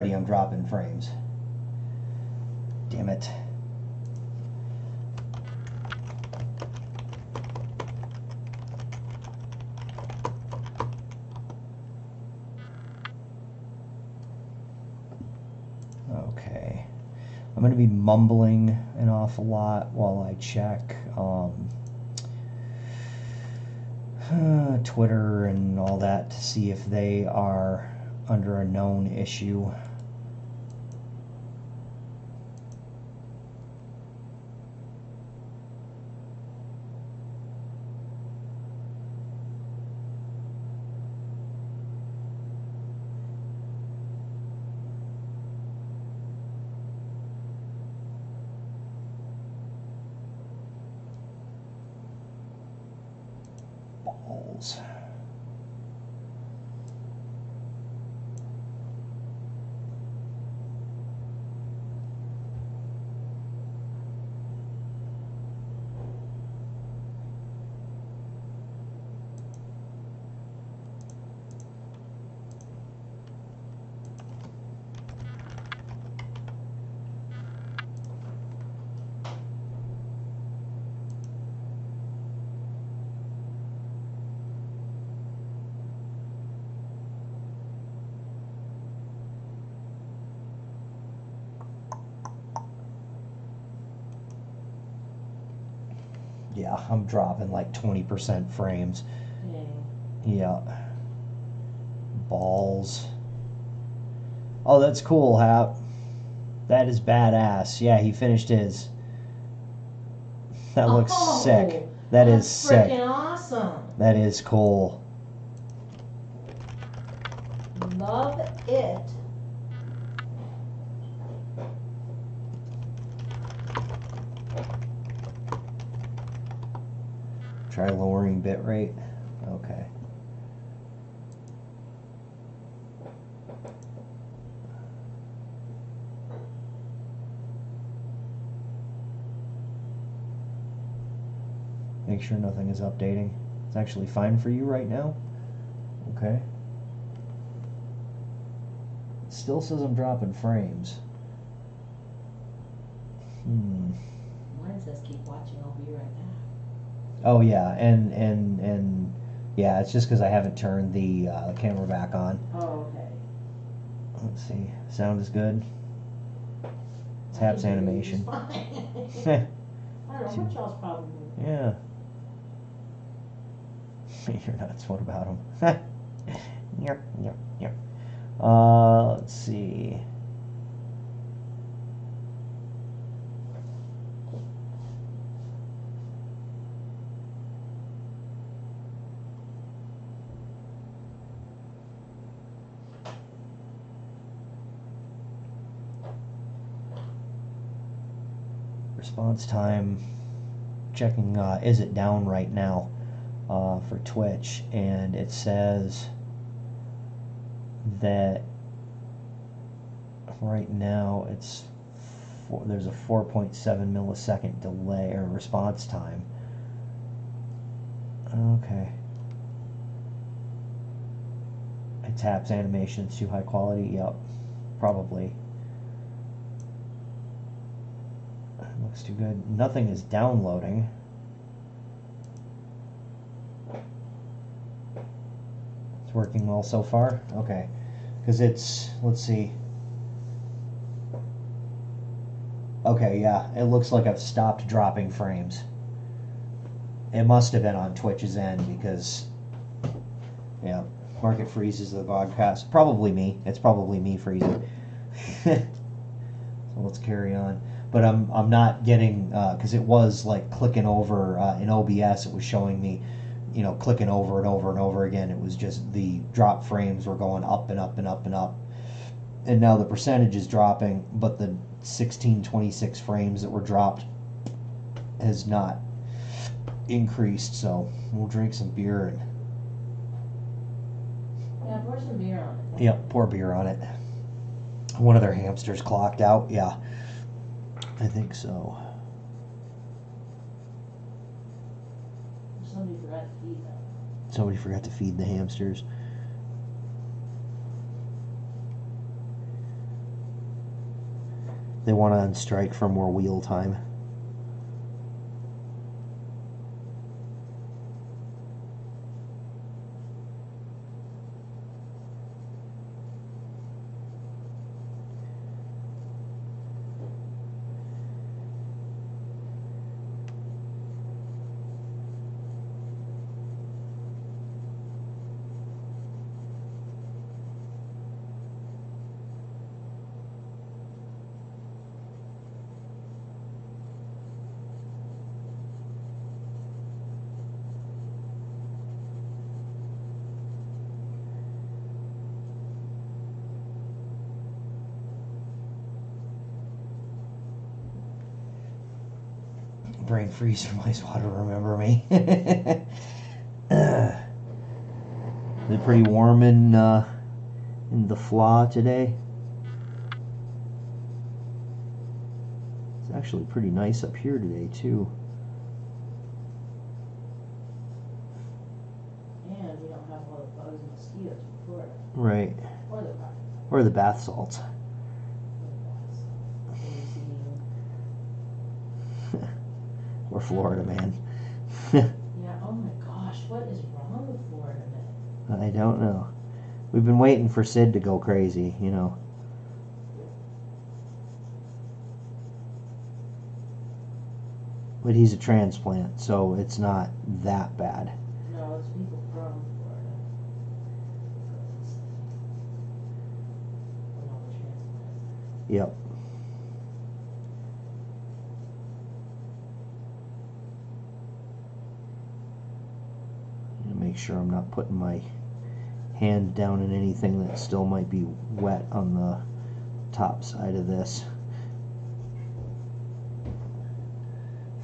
I'm dropping frames. Damn it. Okay. I'm going to be mumbling an awful lot while I check Twitter and all that to see if they are under a known issue. Balls. Yeah, I'm dropping like 20% frames. Yeah. Balls. Oh, that's cool, Hap. That is badass. Yeah, he finished his. That looks sick. That is sick. Freaking awesome. That is cool. Love it. Try lowering bitrate. Okay. Make sure nothing is updating. It's actually fine for you right now. Okay. It still says I'm dropping frames. Mine says keep watching, I'll be right back. Oh yeah, and yeah, it's just because I haven't turned the camera back on. Oh, okay. Let's see. Sound is good. Taps animation. I don't know what y'all's problem is. Yeah. You're nuts. What about him? Yep, yep, yep. Let's see. Response time. Checking. Is it down right now? For Twitch, and it says that right now there's a 4.7 millisecond delay or response time. Okay. It taps animations too high quality. Yep, probably. Looks too good. Nothing is downloading. It's working well so far? Okay. Because it's, let's see. Okay, yeah, it looks like I've stopped dropping frames. It must have been on Twitch's end because, yeah, market freezes the broadcast. Probably me. It's probably me freezing. So let's carry on. But I'm not getting, because it was like clicking over in OBS, it was showing me, you know, clicking over and over and over again. It was just the drop frames were going up and up and up and up. And now the percentage is dropping, but the 1626 frames that were dropped has not increased. So we'll drink some beer and Yeah, pour some beer on it. Yep, pour beer on it. One of their hamsters clocked out. Yeah, I think so. Somebody forgot to feed them. Somebody forgot to feed the hamsters. They want to strike for more wheel time. Brain freeze from ice water, remember me. Is it pretty warm in the Flaw today? It's actually pretty nice up here today too. And we don't have all the bugs and mosquitoes in Florida. Right. Or the bath. Or the bath salts. Or Florida, man. Yeah, oh my gosh, what is wrong with Florida, man? I don't know. We've been waiting for Sid to go crazy, you know. But he's a transplant, so it's not that bad. No, it's people from Florida. When all the transplants. Yep. Make sure I'm not putting my hand down in anything that still might be wet on the top side of this.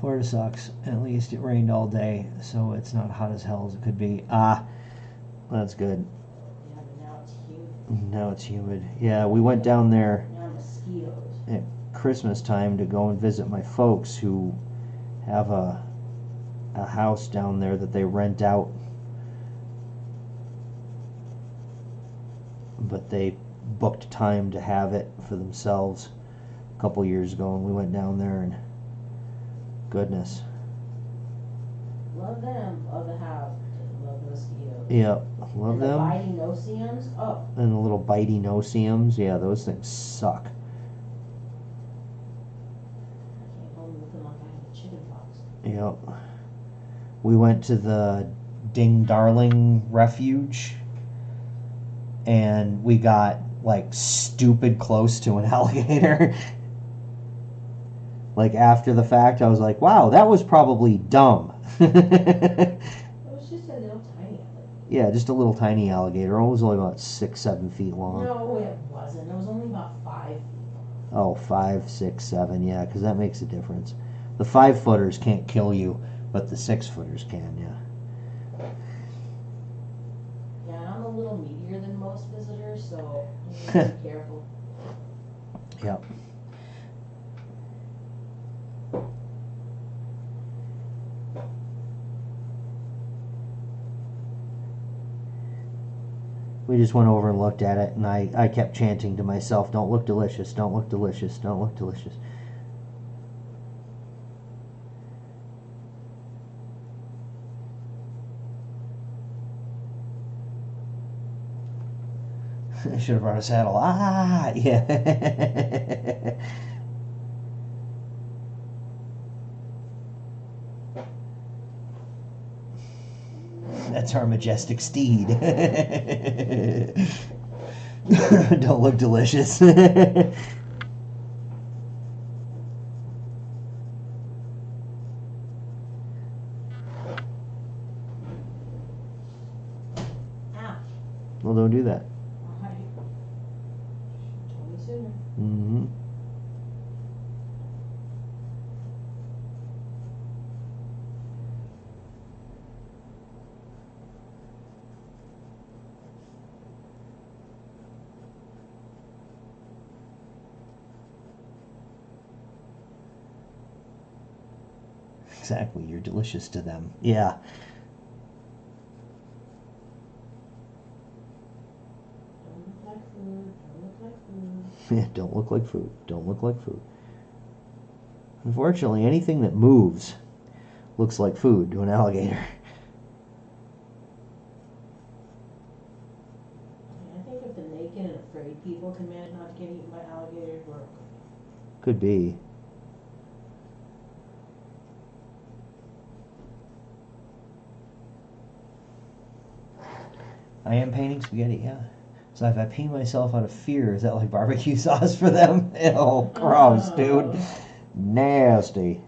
Florida sucks. At least it rained all day, so it's not hot as hell as it could be. Ah, that's good. Yeah, but now it's humid. Now it's humid. Yeah, we went down there Now mosquitoes. at Christmas time to go and visit my folks who have a house down there that they rent out. But they booked time to have it for themselves a couple years ago, and we went down there, and goodness. Love them, love the house, love the mosquitoes. Yep, love and them. The biting no-see-ums, oh. And the little bitey no-see-ums, yeah, those things suck. I came home looking like I had chicken pox. Yep. We went to the Ding Darling Refuge, and we got like stupid close to an alligator. Like after the fact, I was like, wow, that was probably dumb. It was just a little tiny alligator. Yeah, just a little tiny alligator. It was only about 6-7 feet long. No, it wasn't. It was only about 5 feet long. Oh, 5, 6, 7, yeah, because that makes a difference. The 5-footers can't kill you, but the 6-footers can, yeah. Yeah, and I'm a little meatier than most visitors, so you need to be careful. Yep. We just went over and looked at it, and I kept chanting to myself, don't look delicious, don't look delicious, don't look delicious. I should have brought a saddle. Ah, yeah. That's our majestic steed. Don't look delicious. Ow. Well, don't do that. Alright. Told me sooner. Mm-hmm. Exactly, you're delicious to them. Yeah. Don't look like food. Don't look like food. Don't look like food. Don't look like food. Unfortunately, anything that moves looks like food to an alligator. I think if the naked and afraid people can manage not to get eaten by alligators, we're okay. Could be. I am painting spaghetti, yeah. So if I pee myself out of fear, is that like barbecue sauce for them? Ew, gross, dude. Nasty.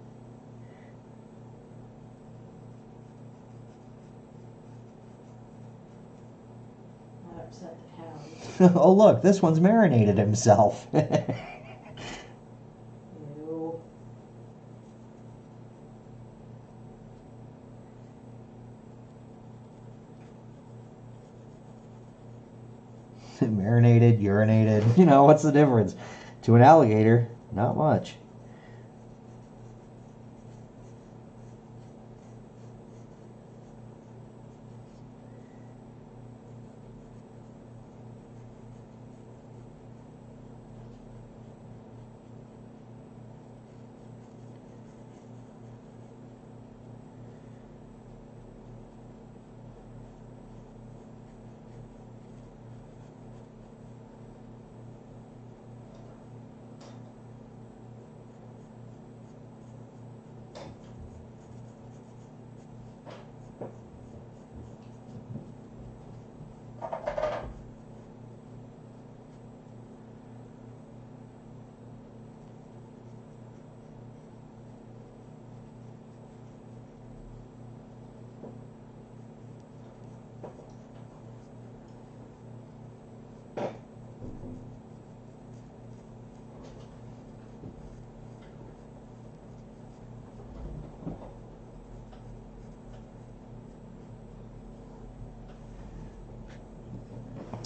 That upset the cows. Oh, look, this one's marinated himself. Ew. Marinated, urinated. You know, what's the difference? To an alligator, not much.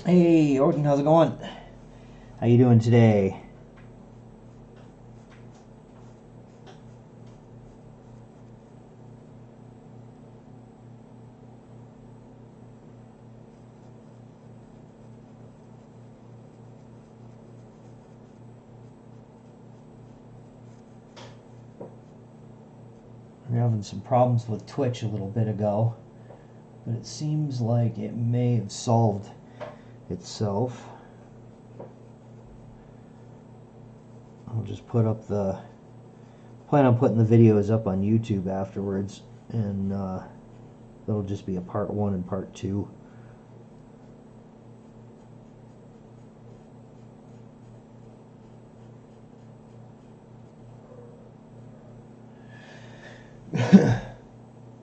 Hey, Orton, how's it going? How you doing today? We're having some problems with Twitch a little bit ago, but it seems like it may have solved itself. I'll just put up plan on putting the videos up on YouTube afterwards, and that'll just be a part 1 and part 2.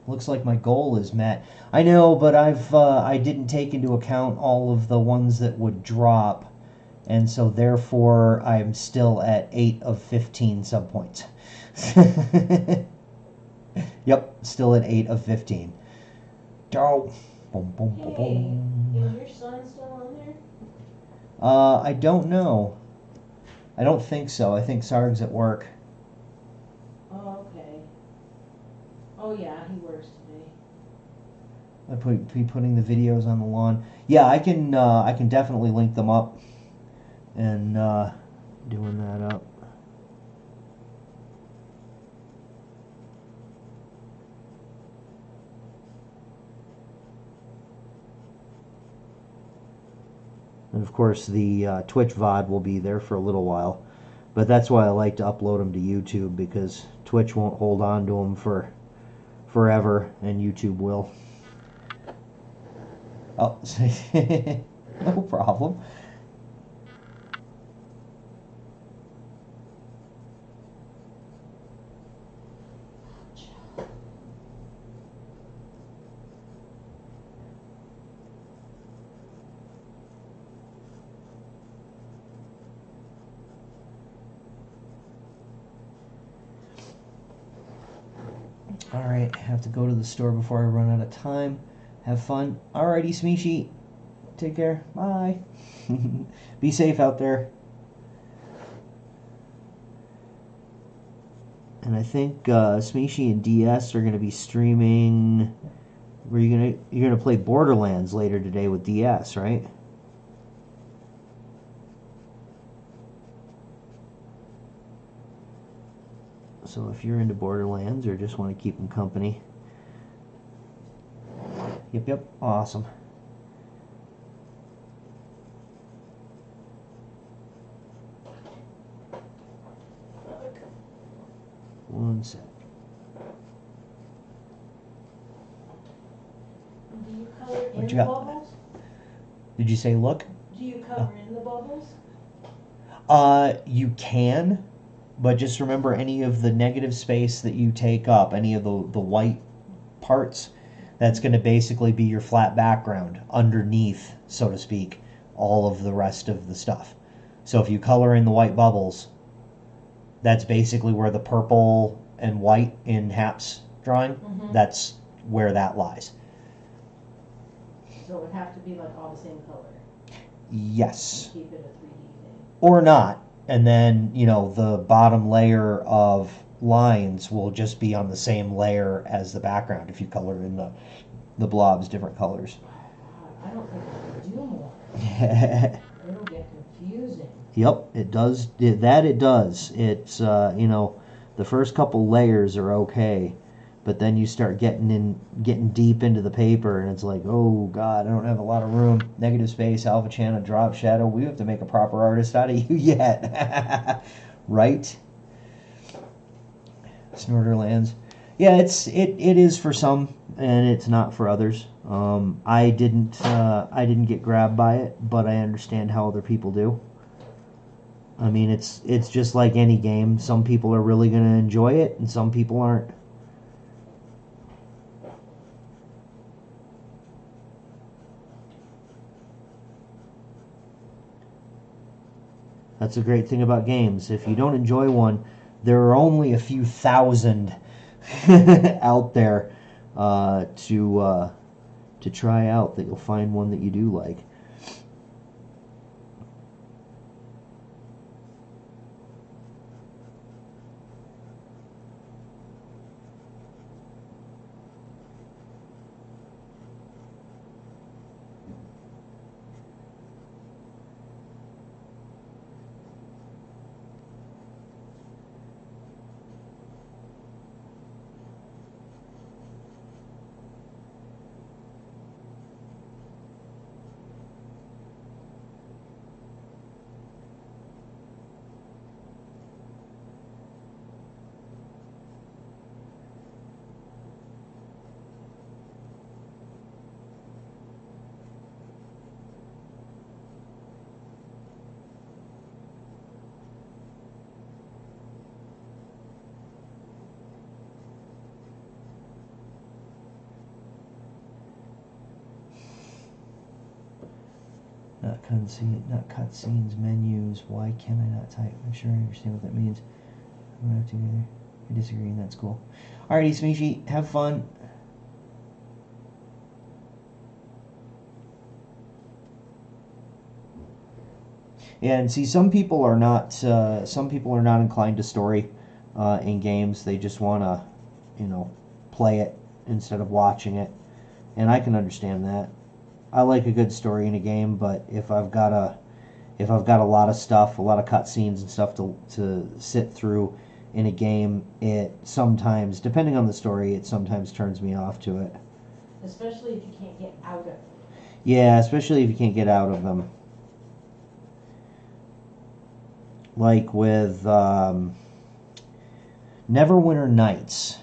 Looks like my goal is met. I know, but I didn't take into account all of the ones that would drop, and so therefore I'm still at 8 of 15 subpoints. Yep, still at 8 of 15. Oh, boom, boom, boom, boom. Hey, is your son still on there? I don't know. I don't think so. I think Sarg's at work. Oh, okay. Oh yeah, he works today. Be putting the videos on the lawn. Yeah, I can definitely link them up, and doing that up. And of course, the Twitch VOD will be there for a little while, but that's why I like to upload them to YouTube, because Twitch won't hold on to them for forever, and YouTube will. Oh, no problem. Alright, have to go to the store before I run out of time. Have fun. Alrighty, Smeeshi. Take care. Bye. Be safe out there. And I think Smeeshi and DS are going to be streaming. You're gonna play Borderlands later today with DS, right? So if you're into Borderlands or just want to keep them company. Yep, awesome. One sec. Do you color What in you the got? bubbles? Did you say look? Do you color in the bubbles? You can, but just remember any of the negative space that you take up, any of the white parts, that's going to basically be your flat background underneath, so to speak, all of the rest of the stuff. So if you color in the white bubbles, that's basically where the purple and white in Hap's drawing, that's where that lies. So it would have to be like all the same color. Yes. Keep it a 3D thing. Or not. And then, the bottom layer of lines will just be on the same layer as the background if you color in the blobs different colors. I don't think I can do more. It'll get confusing. Yep, it does. It does. It's, the first couple layers are okay, but then you start getting deep into the paper, and it's like, oh God, I don't have a lot of room. Negative space, alpha channel, drop shadow. We have to make a proper artist out of you yet, right? Snorterlands. Yeah, it is for some, and it's not for others. I didn't get grabbed by it, but I understand how other people do. I mean, it's just like any game. Some people are really going to enjoy it, and some people aren't. That's the great thing about games. If you don't enjoy one, there are only a few thousand out there to try out that you'll find one that you do like. Not cutscenes, menus. Why can I not type? I'm sure I understand what that means. I'm gonna have to either. I disagree, and that's cool. Alrighty, Smishi, have fun. Yeah, and see, some people are not inclined to story in games. They just want to, play it instead of watching it, and I can understand that. I like a good story in a game, but if I've got a lot of stuff, a lot of cutscenes and stuff to sit through in a game, it sometimes, depending on the story, it sometimes turns me off to it. Especially if you can't get out of them. Yeah, especially if you can't get out of them. Like with Neverwinter Nights.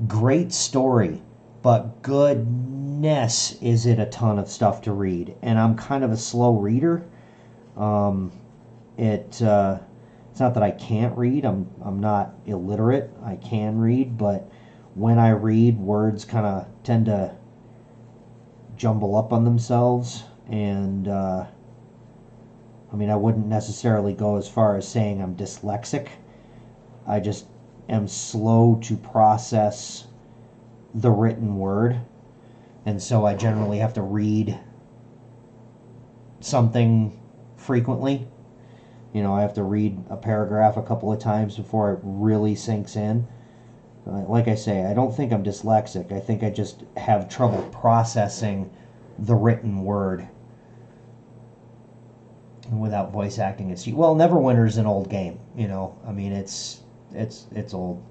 Great story, but goodness, is it a ton of stuff to read. And I'm kind of a slow reader. It's not that I can't read. I'm not illiterate. I can read, but when I read, words kind of tend to jumble up on themselves. And I mean, I wouldn't necessarily go as far as saying I'm dyslexic. I just am slow to process the written word, and so I generally have to read something frequently. I have to read a paragraph a couple of times before it really sinks in. Like I say, I don't think I'm dyslexic. I think I just have trouble processing the written word. And without voice acting, well, Neverwinter's an old game. I mean, it's It's old.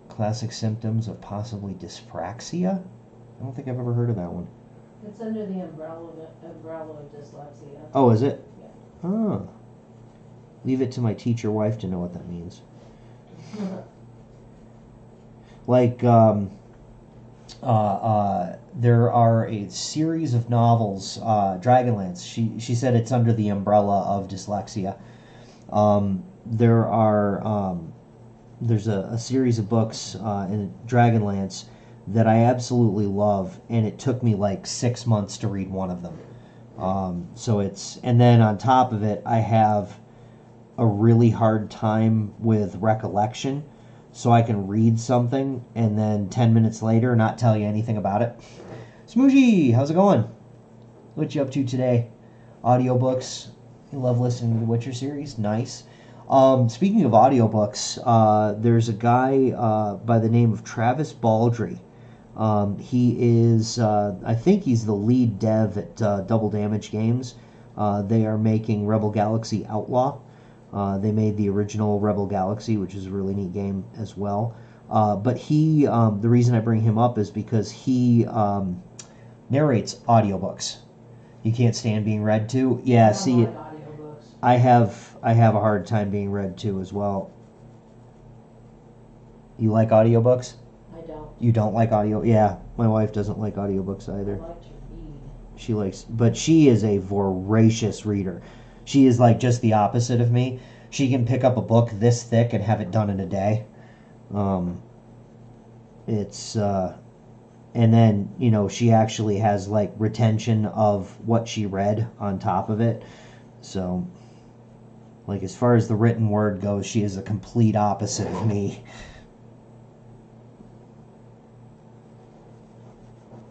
Classic symptoms of possibly dyspraxia. I don't think I've ever heard of that one. It's under the umbrella of dyslexia. Oh, is it? Yeah. Oh. Leave it to my teacher wife to know what that means. Like, there are a series of novels, Dragonlance. She said it's under the umbrella of dyslexia. There's a series of books in Dragonlance that I absolutely love, and it took me like 6 months to read one of them. And then on top of it, I have a really hard time with recollection, so I can read something and then 10 minutes later not tell you anything about it. Smoochie, how's it going? What you up to today? Audiobooks? You love listening to the Witcher series? Nice. Speaking of audiobooks, there's a guy by the name of Travis Baldry. He is, I think he's the lead dev at Double Damage Games. They are making Rebel Galaxy Outlaw. They made the original Rebel Galaxy, which is a really neat game as well. But the reason I bring him up is because he narrates audiobooks. You can't stand being read to? Yeah, see, audiobooks. I have a hard time being read to as well. You like audiobooks? I don't. You don't like audio? Yeah, my wife doesn't like audiobooks either. I like to read. But she is a voracious reader. She is like just the opposite of me. She can pick up a book this thick and have it done in a day. And then, she actually has like retention of what she read on top of it. So, like, as far as the written word goes, she is a complete opposite of me.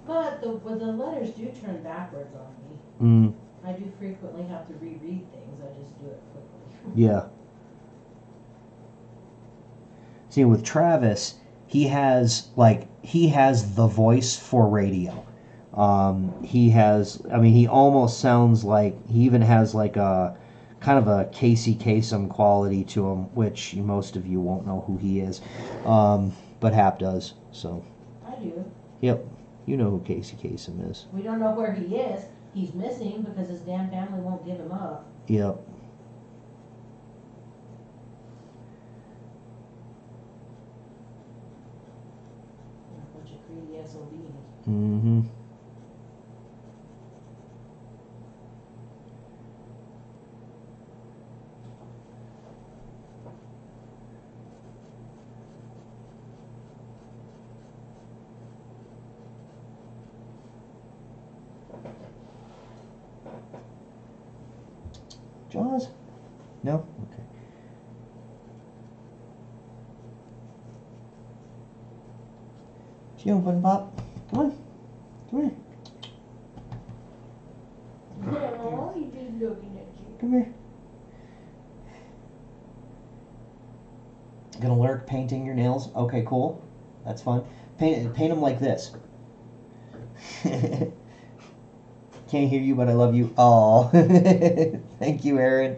But the letters do turn backwards on me. I do frequently have to reread things. I just do it quickly. Yeah. See, with Travis, he has the voice for radio. He almost sounds like, he even has like a kind of a Casey Kasem quality to him, which most of you won't know who he is, but Hap does. So. I do. Yep, you know who Casey Kasem is. We don't know where he is. He's missing because his damn family won't give him up. Yep. A bunch of greedy SOBs. Mm-hmm. Jaws? No? Okay. She open, Pop. Come on. Come here. No, he's just looking at you. Come here. Gonna lurk painting your nails? Okay, cool. That's fun. Paint them like this. Can't hear you, but I love you. Oh, thank you, Aaron.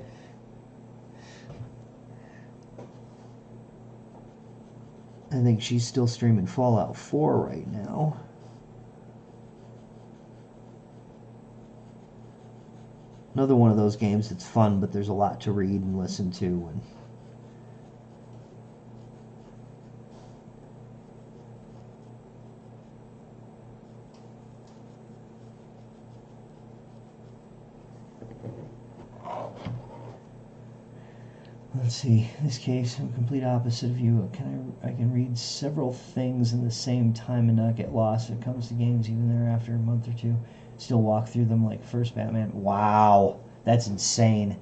I think she's still streaming Fallout 4 right now. Another one of those games that's fun, but there's a lot to read and listen to. And let's see. In this case, I'm complete opposite of you. I can read several things in the same time and not get lost when it comes to games, even there after a month or two. Still walk through them like first Batman. Wow, that's insane.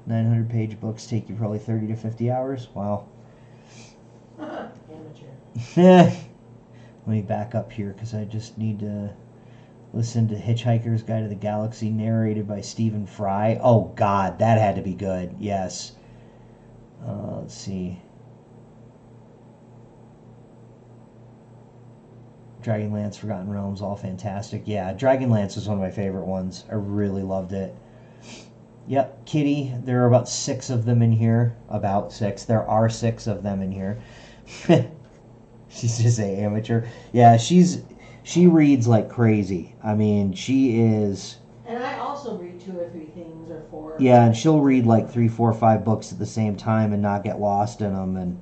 900-page books take you probably 30 to 50 hours. Wow. Amateur. Let me back up here because I just need to listen to Hitchhiker's Guide to the Galaxy, narrated by Stephen Fry. Oh, God, that had to be good. Yes. Let's see. Dragonlance, Forgotten Realms, all fantastic. Yeah, Dragonlance was one of my favorite ones. I really loved it. Yep, Kitty. There are about 6 of them in here. About 6. There are 6 of them in here. She's just a amateur. Yeah, she reads like crazy. I mean, she is. And I also read 2 or 3 things or 4. Yeah, and she'll read like 3, 4, 5 books at the same time and not get lost in them. And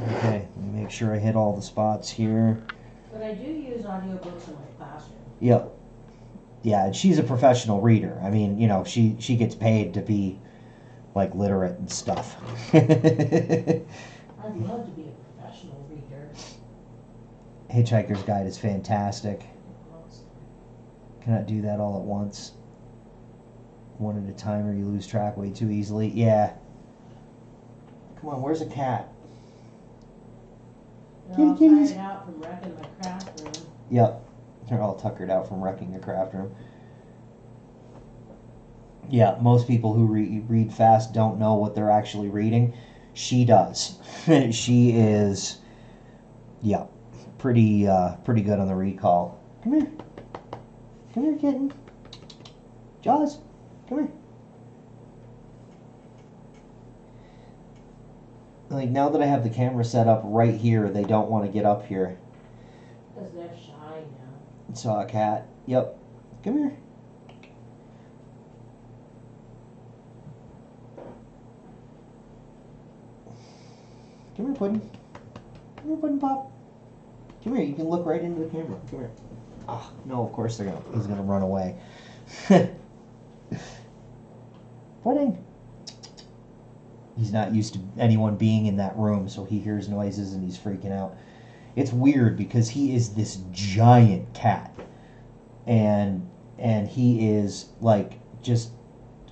okay, let me make sure I hit all the spots here. But I do use audiobooks in my classroom. Yep. Yeah, and she's a professional reader. I mean, you know, she gets paid to be like literate and stuff. I'd love to be a professional reader. Hitchhiker's Guide is fantastic. Cannot do that all at once. One at a time or you lose track way too easily. Yeah. Come on, where's a cat? They're all Kitties. tired out from wrecking my craft room. Yep. They're all tuckered out from wrecking the craft room. Yeah, most people who read fast don't know what they're actually reading. She does. She is, yeah, pretty good on the recall. Come here. Come here, kitten. Jaws, come here. Like, now that I have the camera set up right here, they don't want to get up here. Because they're shy now. Saw a cat. Yep. Come here. Come here, Puddin'. Come here, Puddin' Pop. Come here. You can look right into the camera. Come here. Ah, no, of course he's gonna run away. Pudding. He's not used to anyone being in that room, so he hears noises and he's freaking out. It's weird because he is this giant cat, and he is like just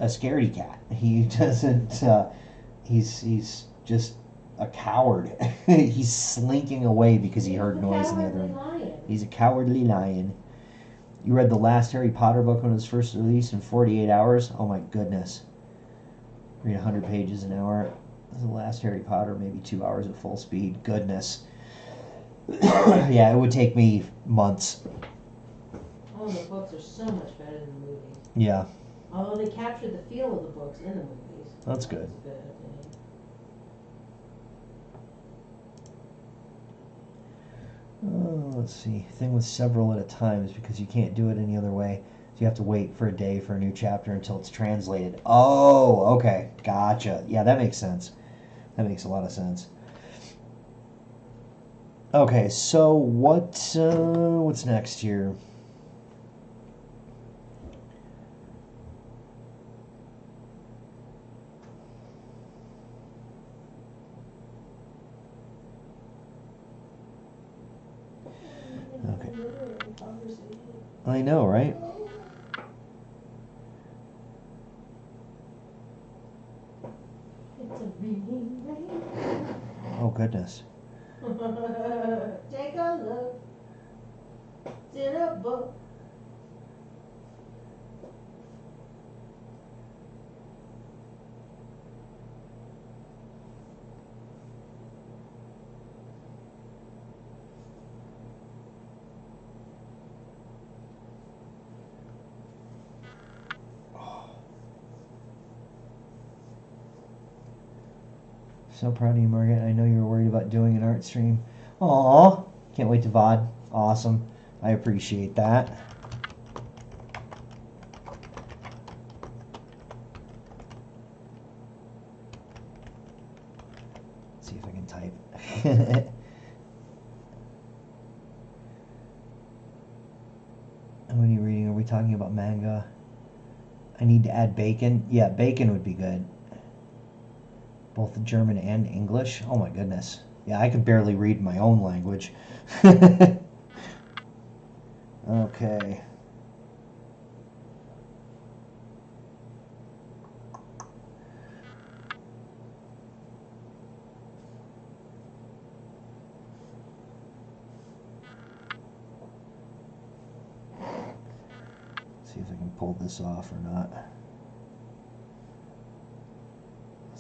a scaredy cat. He doesn't. He's just a coward. He's slinking away because he heard noise in the other room. Lion. He's a cowardly lion. You read the last Harry Potter book when it was first released in 48 hours? Oh my goodness. Read 100 pages an hour. The last Harry Potter, maybe 2 hours at full speed. Goodness. Yeah, it would take me months. Oh, the books are so much better than the movies. Yeah, Although they captured the feel of the books in the movies. that's good. That's good, I think. Oh, let's see. Thing with several at a time is because you can't do it any other way. So you have to wait for a day for a new chapter until it's translated. Oh, okay. Gotcha. Yeah, that makes sense. That makes a lot of sense. Okay, so what's next here? Okay. I know, right? It's a reading rain. Oh, goodness. Take a look. It's in a book. So proud of you, Margaret. I know you were worried about doing an art stream. Aw, can't wait to VOD. Awesome. I appreciate that. Let's see if I can type. What are you reading? Are we talking about manga? I need to add bacon. Yeah, bacon would be good. Both German and English. Oh my goodness. Yeah, I can barely read my own language. Okay. See if I can pull this off or not.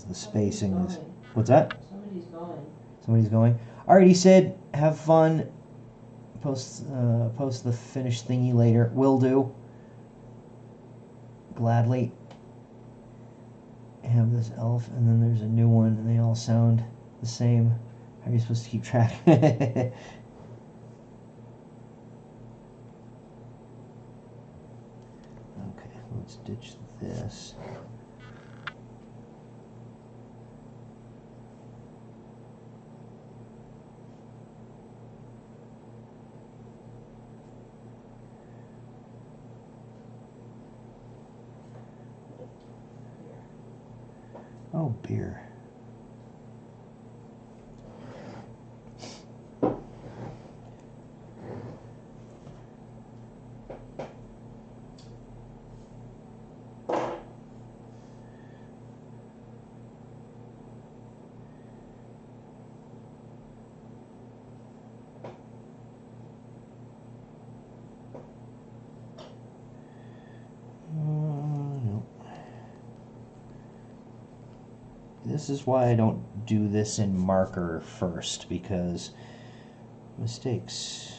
The spacing is. What's that? Somebody's going. Somebody's going. Alrighty, Sid. Have fun. Post the finished thingy later. Will do. Gladly. Have this elf, and then there's a new one, and they all sound the same. How are you supposed to keep track? Okay, let's ditch this. Oh, beer. No. This is why I don't do this in marker first, because mistakes.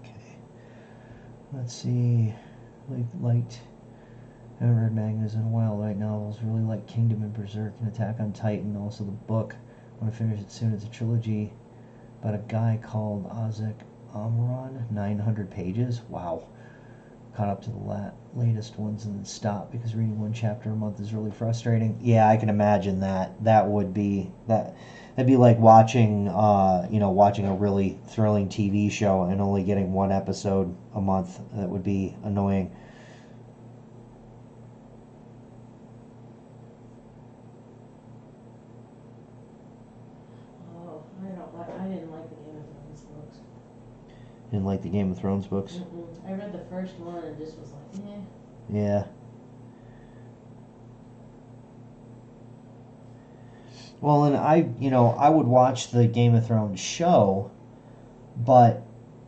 Okay. Let's see. Liked. I haven't read mangas in a while. Light novels. Really like Kingdom and Berserk and Attack on Titan. Also the book. I want to finish it soon. It's a trilogy about a guy called Ozek Amron. 900 pages. Wow. Caught up to the latest ones and then stopped because reading one chapter a month is really frustrating. Yeah, I can imagine that. That'd be like watching watching a really thrilling TV show and only getting one episode a month. That would be annoying. I didn't like the Game of Thrones books. Didn't like the Game of Thrones books? I read the first one and just was like, eh. Yeah. Well, and I would watch the Game of Thrones show, but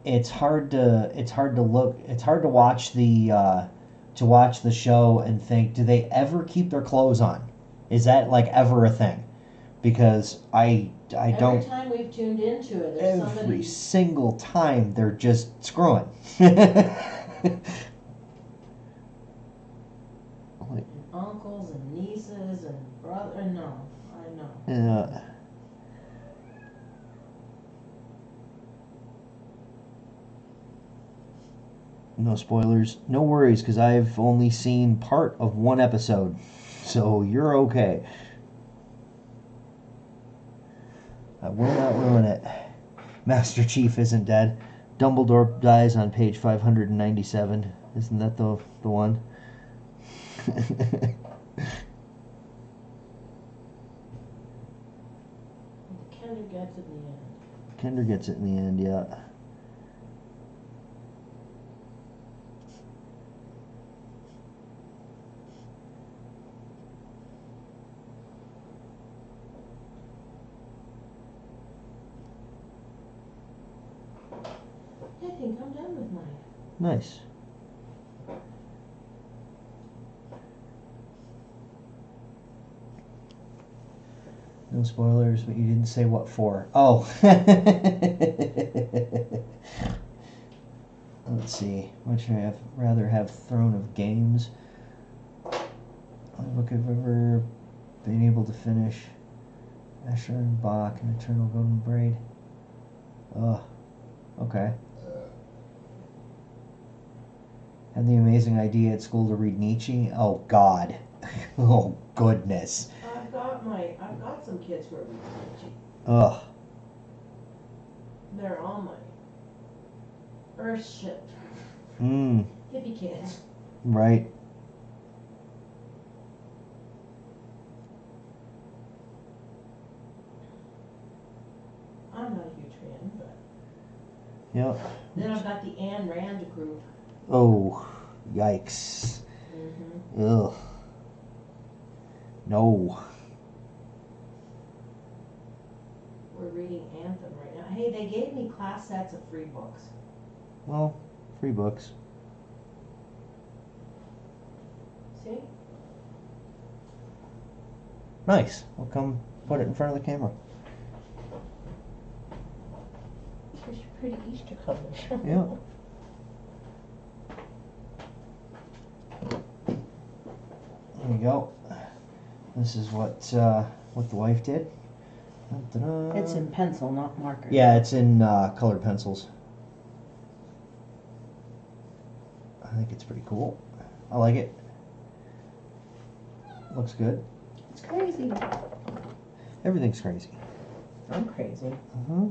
it's hard to watch the show and think, do they ever keep their clothes on? Is that like ever a thing? Because I don't. Every time we've tuned into it, there's somebody. Every single time they're just screwing. Uncles and nieces and brother. No, I know. Yeah. No spoilers. No worries, because I've only seen part of one episode. So you're okay. I will not ruin it. Master Chief isn't dead. Dumbledore dies on page 597. Isn't that the one? Kender gets it in the end. Kender gets it in the end, yeah. I think I'm done with mine. Nice. No spoilers, but you didn't say what for. Oh. Let's see. What should I rather have Throne of Games? I don't think I've ever been able to finish Escher and Bach and Eternal Golden Braid. Ugh. Okay. Had the amazing idea at school to read Nietzsche. Oh God. Oh goodness. I've got some kids who are reading Nietzsche. Ugh. They're all my Earthship hippie kids. Right. I'm not a huge fan, but. Yep. Then I've got the Ayn Rand group. Oh, yikes. Ugh. No. We're reading Anthem right now. Hey, they gave me class sets of free books. Well, free books. See? Nice. We'll come put it in front of the camera. Here's your pretty Easter colors. Yeah. There you go. This is what the wife did. Da-da. It's in pencil, not marker. Yeah, it's in colored pencils. I think it's pretty cool. I like it. Looks good. It's crazy. Everything's crazy. I'm crazy. Uh-huh.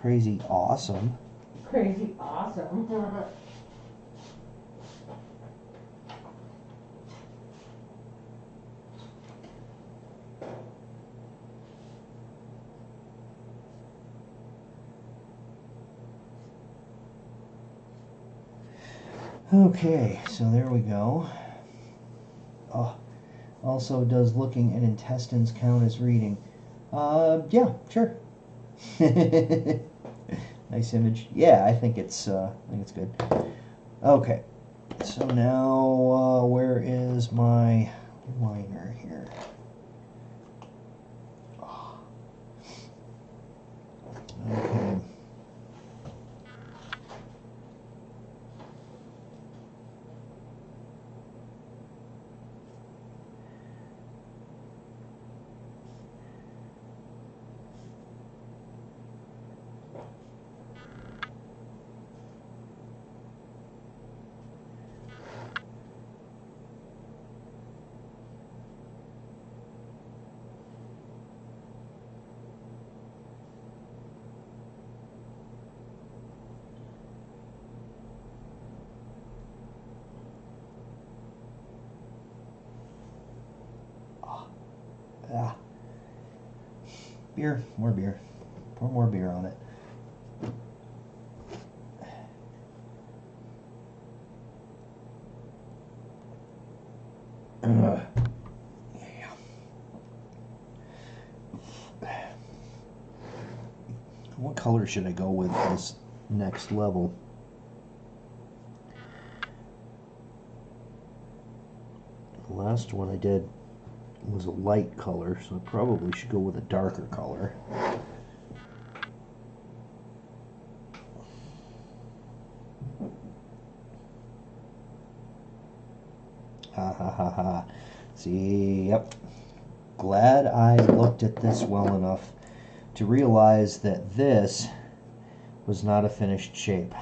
Crazy awesome. Crazy awesome. Okay, so there we go. Oh, also, does looking at intestines count as reading? Yeah, sure. Nice image. Yeah, I think it's good. Okay, so now where is my liner here? Oh. Okay. Ah. Beer, more beer. Pour more beer on it. Yeah. What color should I go with this next level? The last one I did was a light color, so I probably should go with a darker color. Ha ha ha ha. See, yep. Glad I looked at this well enough to realize that this was not a finished shape.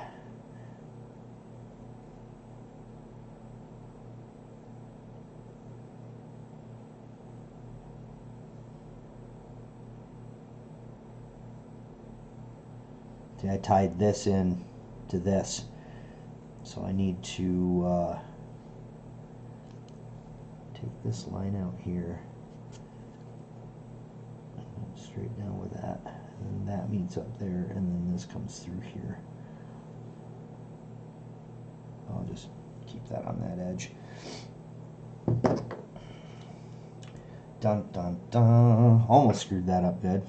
See, I tied this in to this, so I need to take this line out here, and straight down with that, and then that meets up there, and then this comes through here. I'll just keep that on that edge. Dun dun dun. Almost screwed that up good.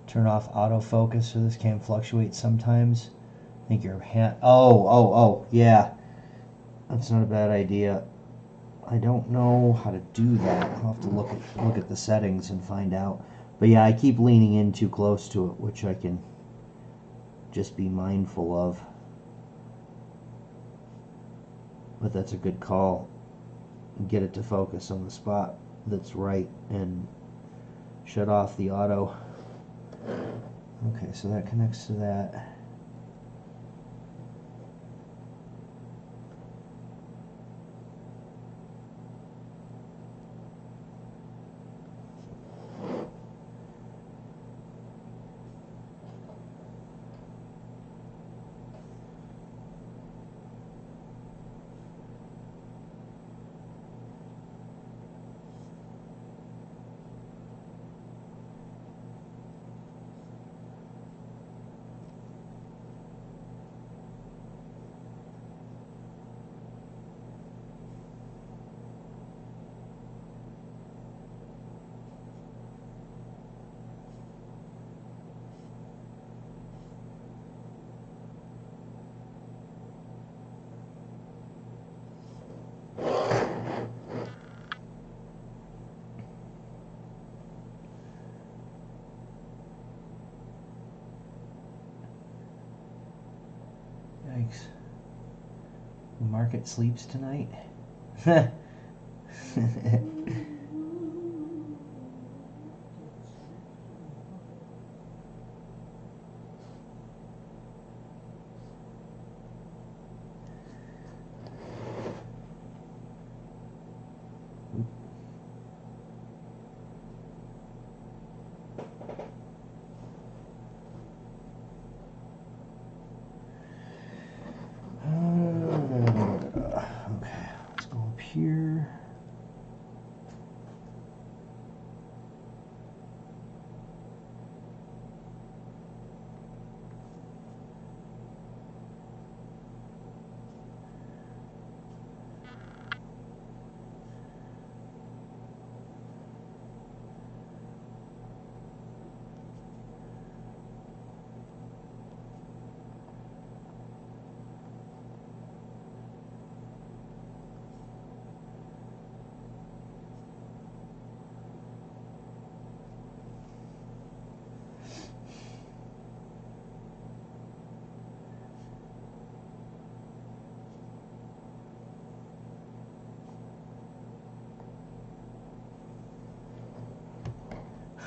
Turn off autofocus so this can fluctuate sometimes. I think your hand. Oh, yeah. That's not a bad idea. I don't know how to do that. I'll have to look at the settings and find out. But yeah, I keep leaning in too close to it, which I can just be mindful of. But that's a good call. Get it to focus on the spot that's right and shut off the auto. Okay, so that connects to that. Market sleeps tonight. Okay, let's go up here.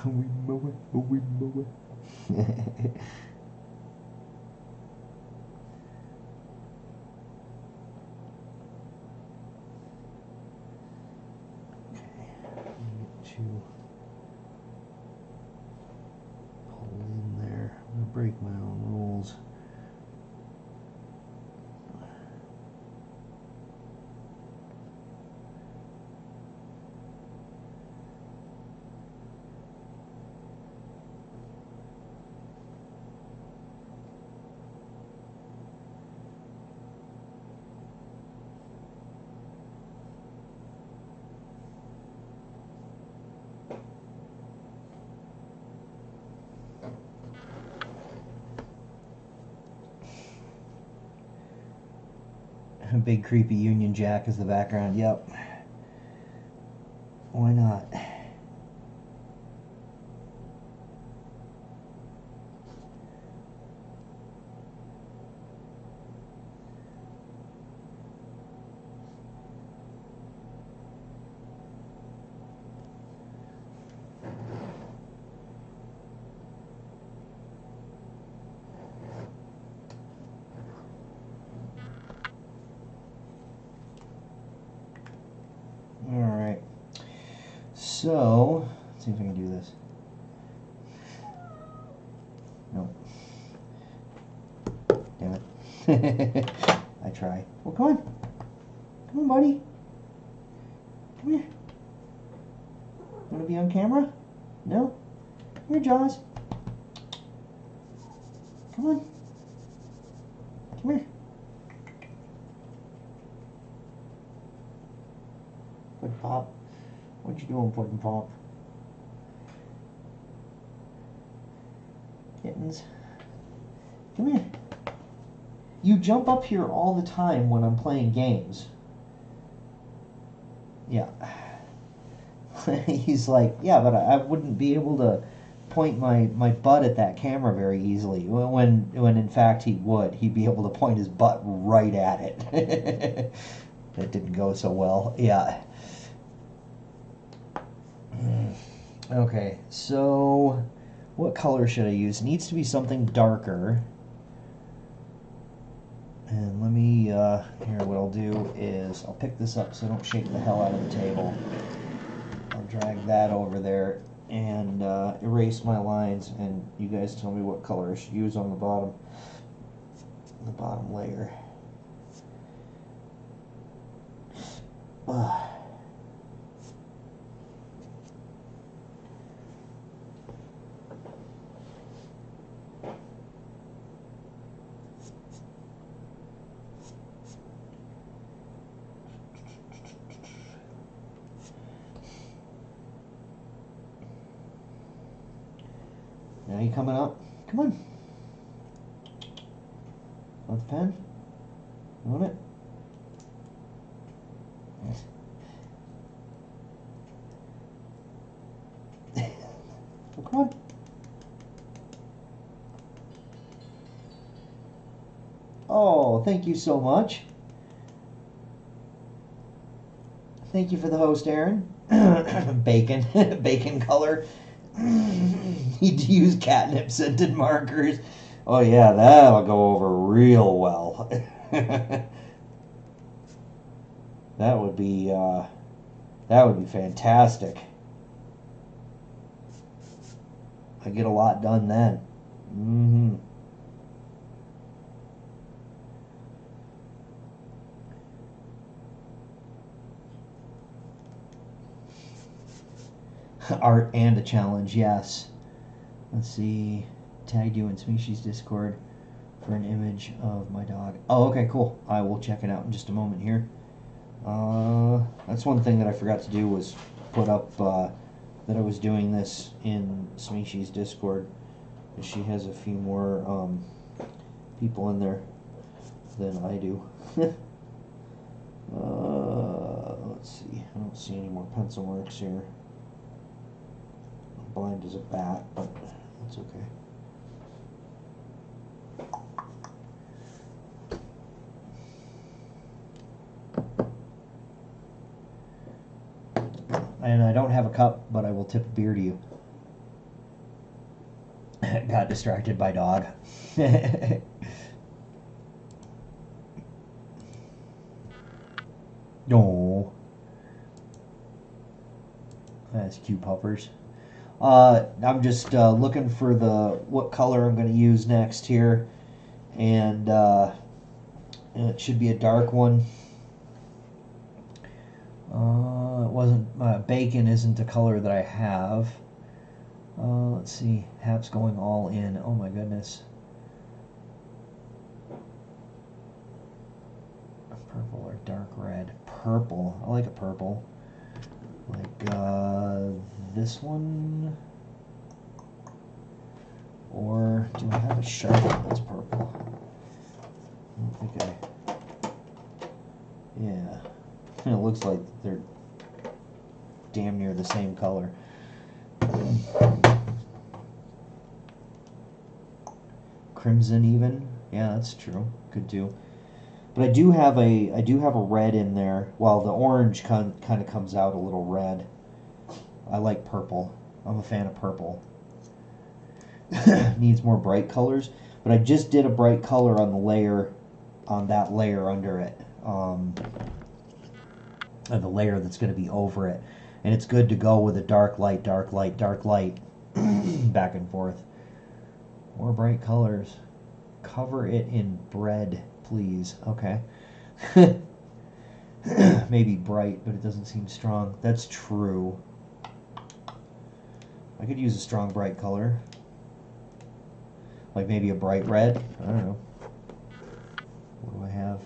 We mow it, we mow it. To pull in there. I'm gonna break my own rules. A big creepy Union Jack is the background. Yep. Why not? Alright. So, let's see if I can do this. Nope. Damn it. I try. Well, come on. Come on, buddy. Come here. Want to be on camera? No? Come here, Jaws. Come on. Come here. Puddin' Pop. What you doing, Puddin' Pop? Kittens. Come here. You jump up here all the time when I'm playing games. Yeah. He's like, yeah, but I wouldn't be able to point my butt at that camera very easily. When in fact he would. He'd be able to point his butt right at it. That didn't go so well. Yeah. Okay, so what color should I use? It needs to be something darker. And let me, here, what I'll do is I'll pick this up so I don't shake the hell out of the table. I'll drag that over there and erase my lines, and you guys tell me what color I should use on the bottom layer. Now you coming up? Come on. Want the pen? You want it? Well, come on. Oh, thank you so much. Thank you for the host, Aaron. Bacon. Bacon color. Need to use catnip scented markers. Oh yeah, that'll go over real well. That would be fantastic. I get a lot done then. Mm-hmm. Art and a challenge, yes. Let's see. Tagged you in Species Discord for an image of my dog. Oh, okay, cool. I will check it out in just a moment here. That's one thing that I forgot to do was put up that I was doing this in Species Discord. She has a few more people in there than I do. Let's see. I don't see any more pencil marks here. I'm blind as a bat, but that's okay. And I don't have a cup, but I will tip a beer to you. Got distracted by dog. No. That's cute puppers. I'm just looking for what color I'm going to use next here, and it should be a dark one. It wasn't bacon isn't a color that I have. Let's see, Hap's going all in. Oh my goodness. Purple or dark red? Purple. I like a purple. Like this one. Or do I have a Sharpie that's purple? I don't think I. Yeah. It looks like they're damn near the same color. Crimson even. Yeah, that's true. Could do. But I do have a red in there. Well, the orange kind of comes out a little red. I like purple. I'm a fan of purple. Needs more bright colors, but I just did a bright color on the layer, on that layer under it, and the layer that's going to be over it, and it's good to go with a dark light, dark light, dark light, back and forth. More bright colors. Cover it in bread, please. Okay. Maybe bright, but it doesn't seem strong. That's true. I could use a strong bright color. Like maybe a bright red. I don't know. What do I have?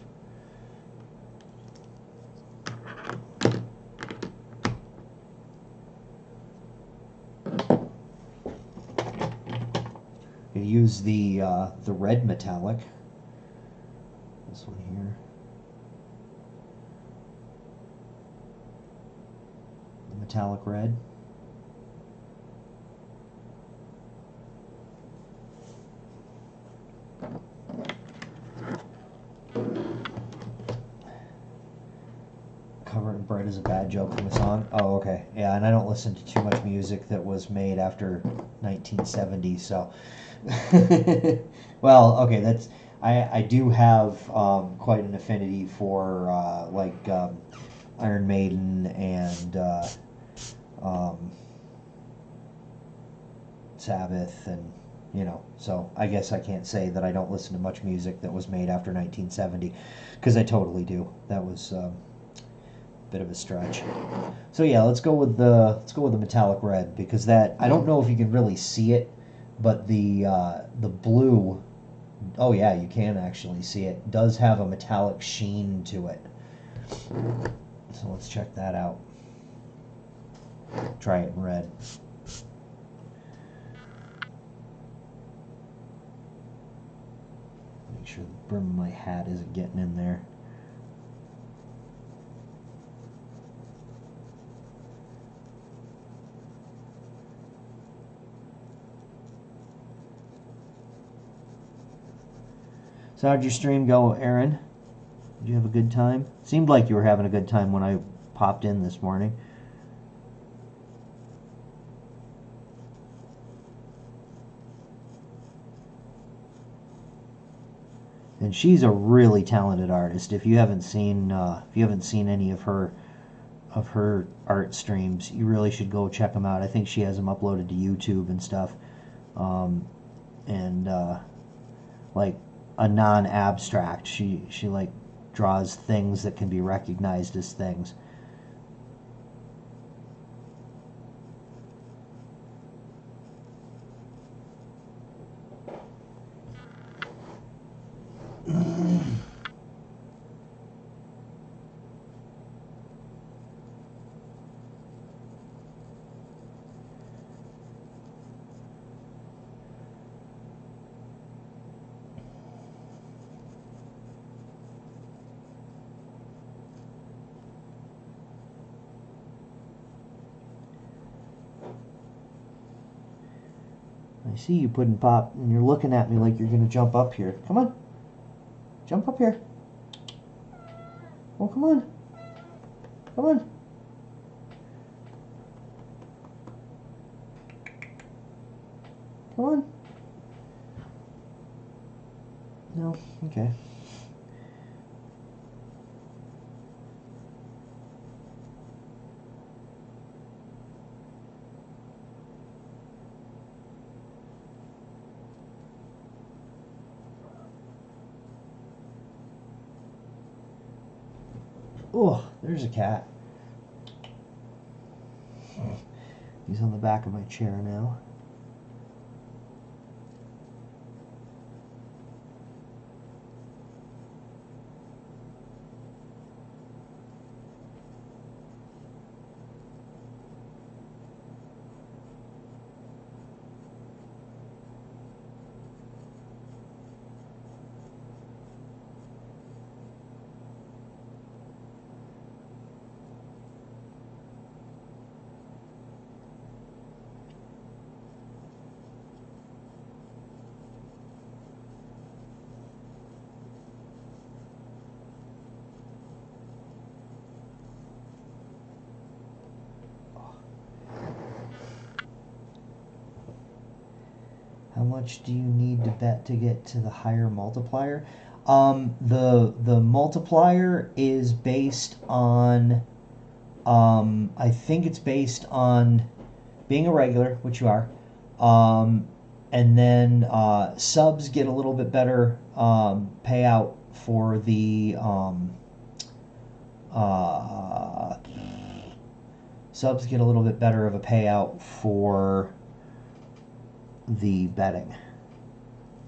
I use the red metallic. This one here. The metallic red. Cover It in Bright is a bad joke from a song. Oh, okay. Yeah, and I don't listen to too much music that was made after 1970, so. Well, okay, that's. I do have quite an affinity for Iron Maiden and Sabbath, and so I guess I can't say that I don't listen to much music that was made after 1970, because I totally do. That was a bit of a stretch. So yeah, let's go with the metallic red, because that, I don't know if you can really see it, but the blue, oh yeah, you can actually see it, does have a metallic sheen to it. So let's check that out. Try it in red. Make sure the brim of my hat isn't getting in there. So how'd your stream go, Aaron? Did you have a good time? Seemed like you were having a good time when I popped in this morning. And she's a really talented artist. If you haven't seen any of her art streams, you really should go check them out. I think she has them uploaded to YouTube and stuff. And like a non-abstract, she like draws things that can be recognized as things. I see you Puddin' Pop, and you're looking at me like you're going to jump up here. Come on. Jump up here. Oh, come on. Come on. Come on. No? Okay. Oh, there's a cat. He's on the back of my chair now. How much do you need to bet to get to the higher multiplier? The multiplier is based on, I think it's based on being a regular, which you are, and then subs get a little bit better payout for the subs get a little bit better of a payout for the betting,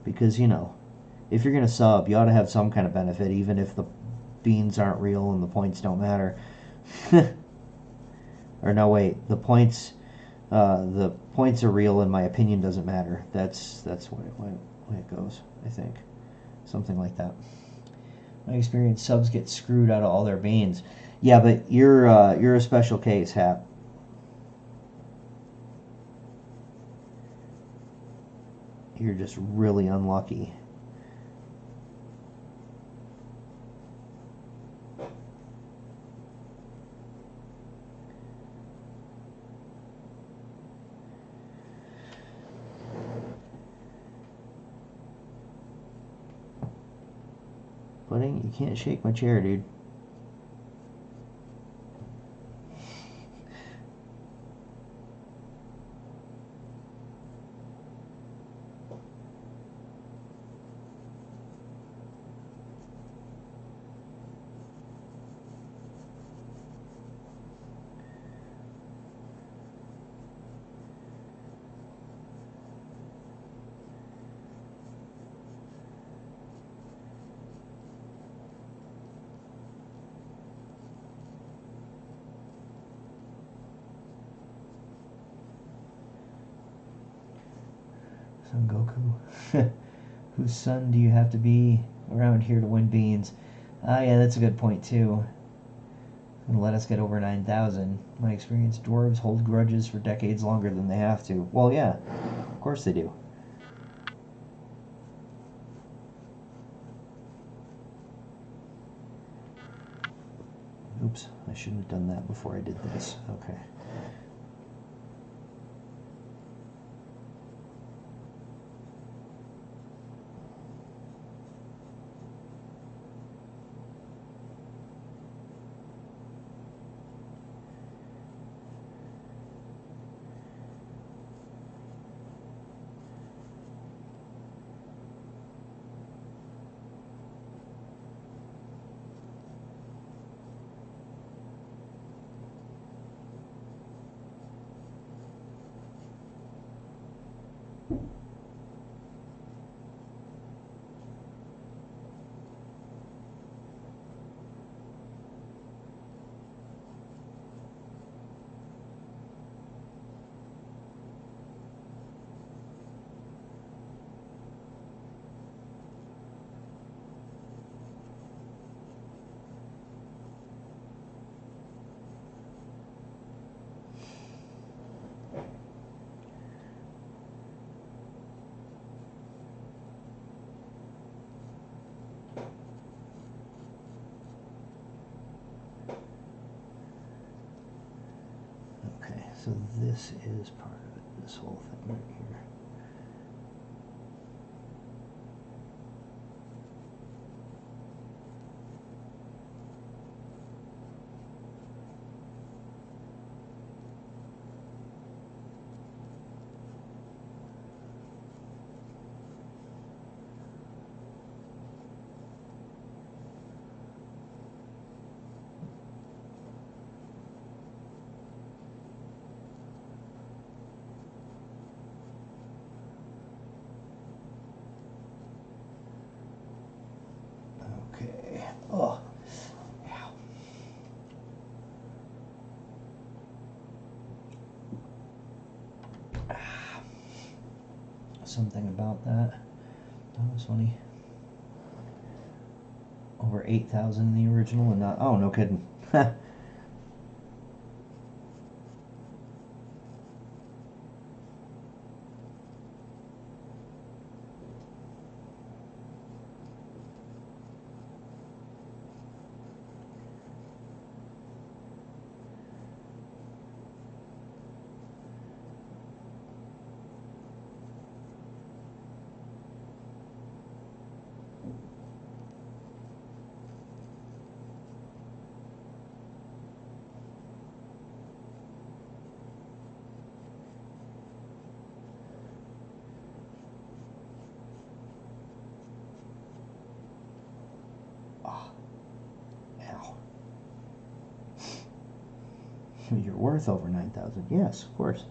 because if you're going to sub, you ought to have some kind of benefit, even if the beans aren't real and the points don't matter. Or no, wait, the points are real and my opinion doesn't matter. That's way it goes, I think. Something like that. My experience, subs get screwed out of all their beans. Yeah, but you're a special case, Hap. You're just really unlucky. Pudding, you can't shake my chair, dude. Son Goku. Whose son do you have to be around here to win beans? Ah, yeah, that's a good point, too. And let us get over 9,000. My experience, dwarves hold grudges for decades longer than they have to. Well, yeah, of course they do. Oops, I shouldn't have done that before I did this. Okay. Okay, so this is part of it, this whole thing right here. Okay. Oh. Ow. Something about that. That was funny. Over 8,000 in the original and not. Oh, no kidding. Oh. Ow. You're worth over 9,000. Yes, of course.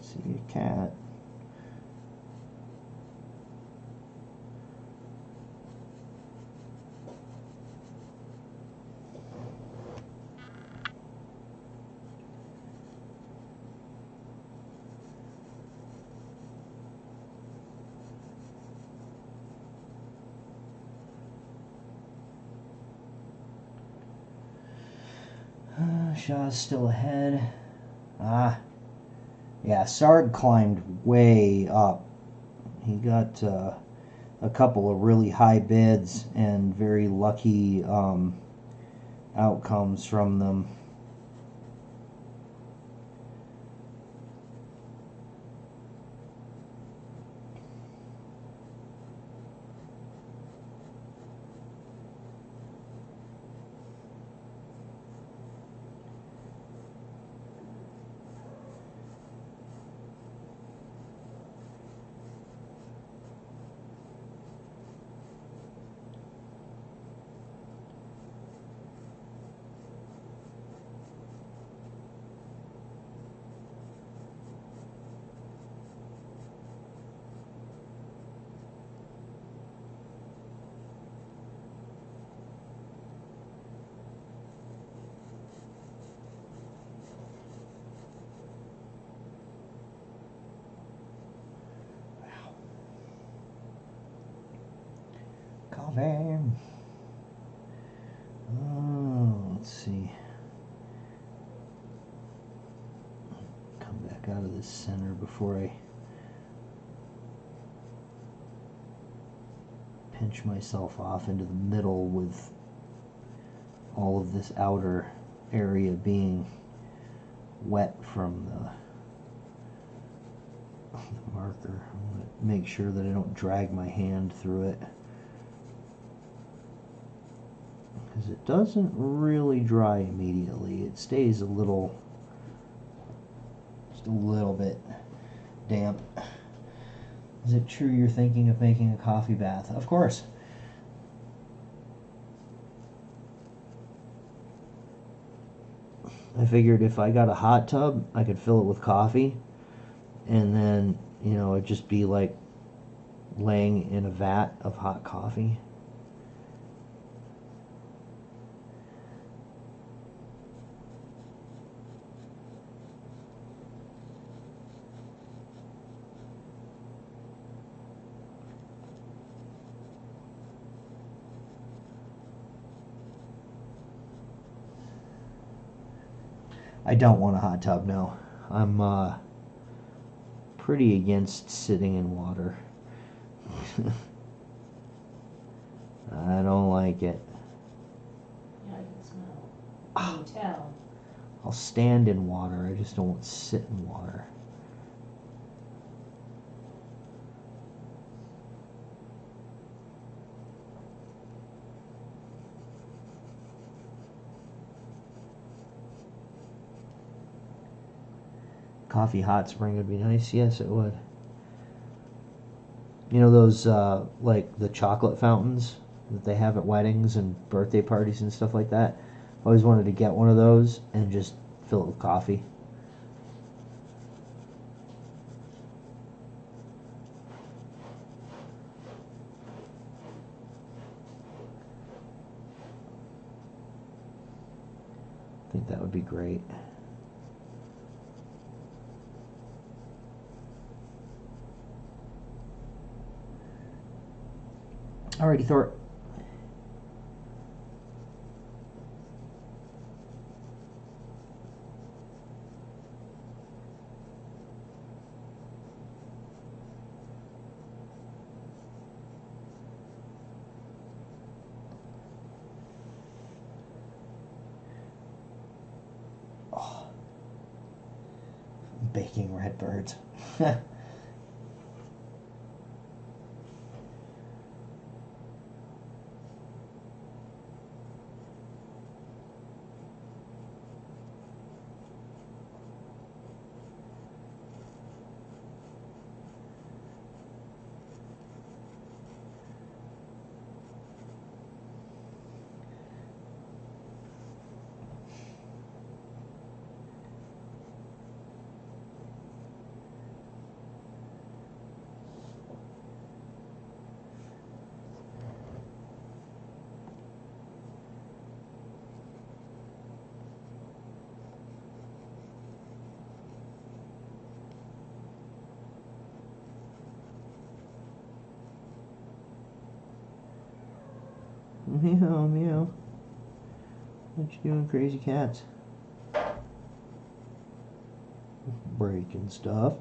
See a cat. Shaw's still ahead. Yeah, Sarg climbed way up. He got a couple of really high bids and very lucky outcomes from them. Coffee. Oh, let's see. Come back out of this center before I pinch myself off into the middle with all of this outer area being wet from the marker. I want to make sure that I don't drag my hand through it, because it doesn't really dry immediately. It stays just a little bit damp. Is it true you're thinking of making a coffee bath? Of course. I figured if I got a hot tub, I could fill it with coffee, and then, you know, it'd just be like laying in a vat of hot coffee. I don't want a hot tub, no. I'm pretty against sitting in water. I don't like it. Yeah, I can smell. I can tell. I'll stand in water, I just don't want to sit in water. Coffee hot spring would be nice. Yes, it would. You know those like the chocolate fountains that they have at weddings and birthday parties and stuff like that? I always wanted to get one of those and just fill it with coffee. I think that would be great. Alrighty, Thor. Oh. Baking redbirds. Meow, meow. What you doing, crazy cats? breaking stuff.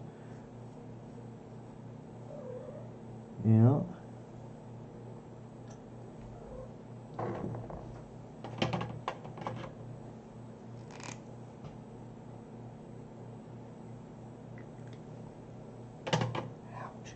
Yeah. Ouch.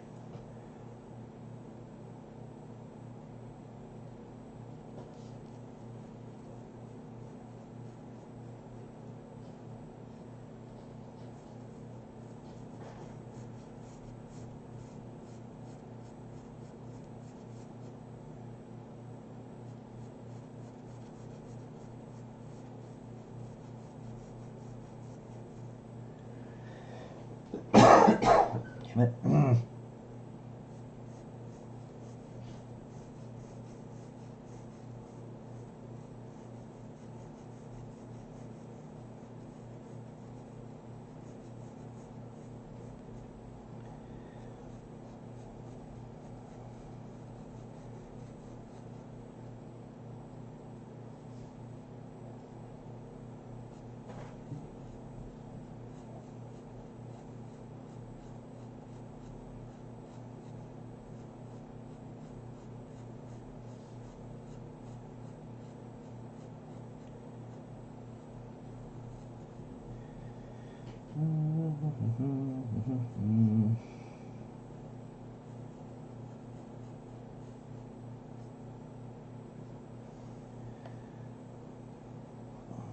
Damn it.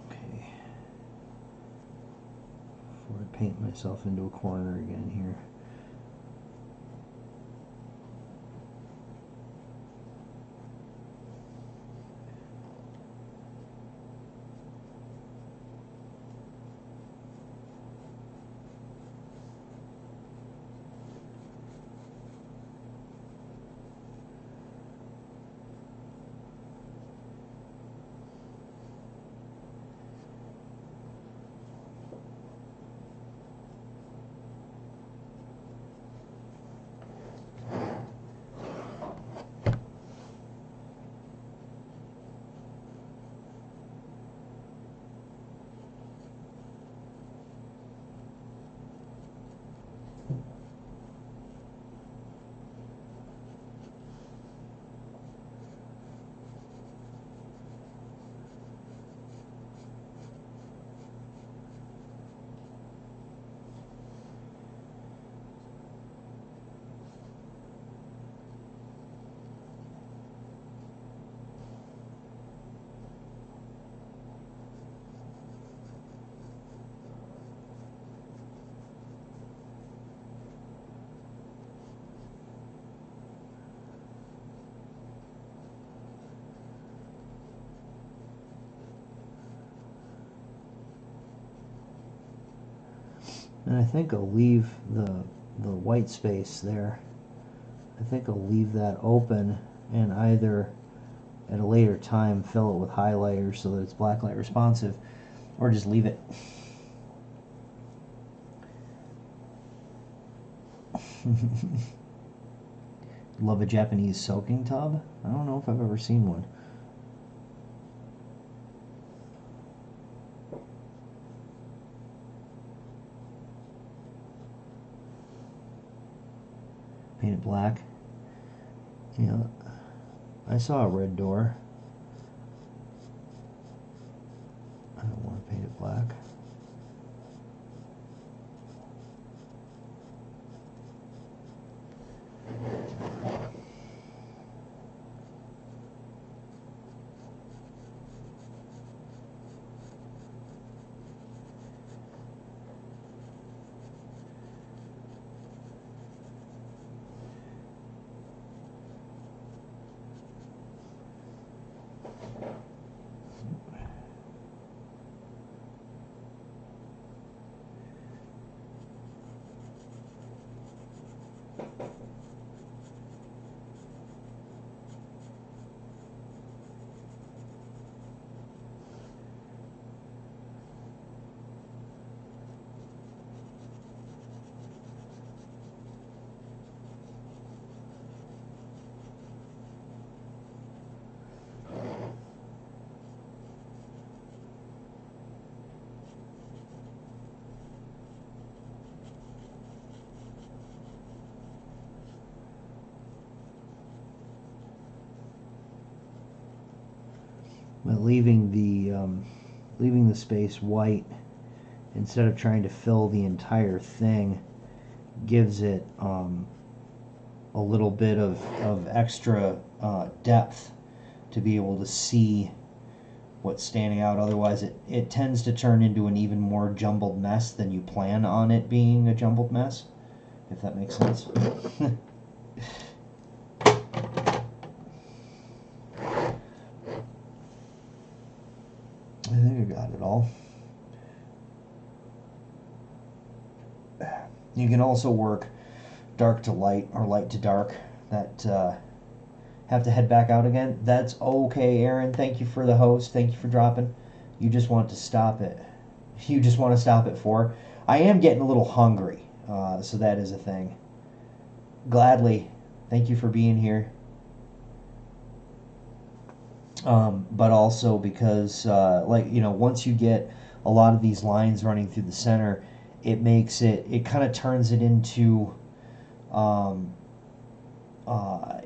Okay. Before I paint myself into a corner again here. And I think I'll leave the white space there. I think I'll leave that open and either at a later time fill it with highlighters so that it's blacklight responsive, or just leave it. Love a Japanese soaking tub? I don't know if I've ever seen one. Paint it black. Yeah, I saw a red door. I don't want to paint it black. But leaving the space white instead of trying to fill the entire thing gives it a little bit of extra depth to be able to see what's standing out. Otherwise it tends to turn into an even more jumbled mess than you plan on it being a jumbled mess, if that makes sense. I think I got it all. You can also work dark to light or light to dark. That have to head back out again. That's okay, Aaron. Thank you for the host. Thank you for dropping. You just want to stop it. You just want to stop at 4. I am getting a little hungry, so that is a thing. Gladly. Thank you for being here. But also because, once you get a lot of these lines running through the center, it makes it kind of turns it into,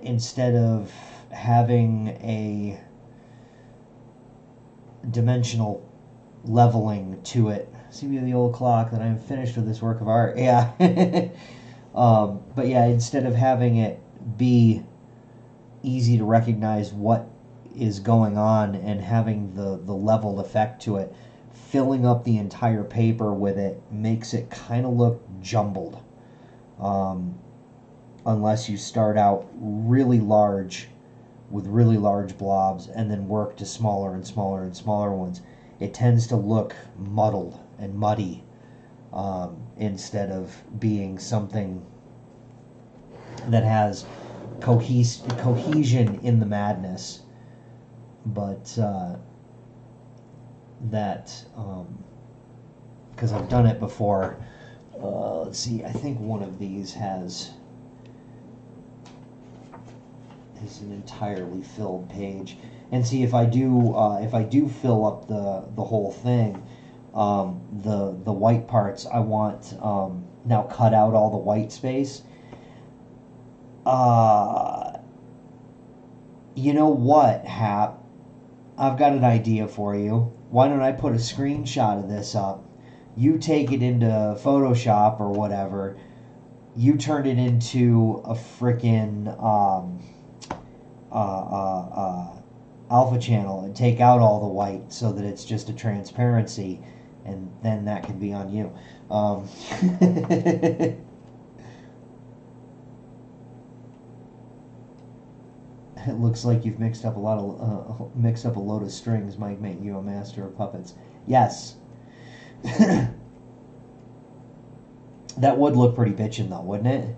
instead of having a dimensional leveling to it. See me the old clock that I'm finished with this work of art. Yeah. But yeah, instead of having it be easy to recognize what is going on and having the leveled effect to it, filling up the entire paper with it makes it kind of look jumbled. Unless you start out really large with really large blobs and then work to smaller and smaller and smaller ones, it tends to look muddled and muddy instead of being something that has cohesion in the madness. But because I've done it before. Let's see, I think one of these is an entirely filled page. And see, if I do fill up the whole thing, the white parts I want now cut out all the white space. You know what, Hap? I've got an idea for you. Why don't I put a screenshot of this up? You take it into Photoshop or whatever. You turn it into a frickin' alpha channel and take out all the white so that it's just a transparency, and then that can be on you. It looks like you've mixed up a load of strings. Might make you a master of puppets. Yes. That would look pretty bitchin' though, wouldn't it?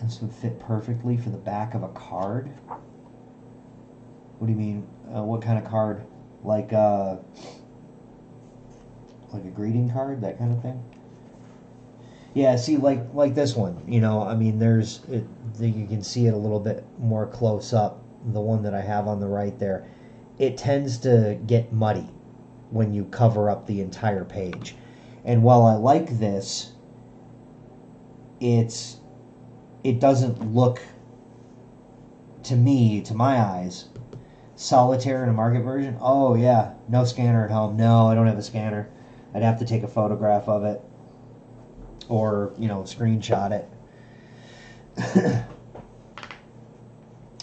This would fit perfectly for the back of a card. What do you mean? What kind of card? Like a greeting card, that kind of thing? Yeah, see, like this one, I mean, you can see it a little bit more close up, the one that I have on the right there. It tends to get muddy when you cover up the entire page. And while I like this, it doesn't look, to me, to my eyes, solitaire in a market version. Oh yeah, no scanner at home. No, I don't have a scanner. I'd have to take a photograph of it. Or, screenshot it.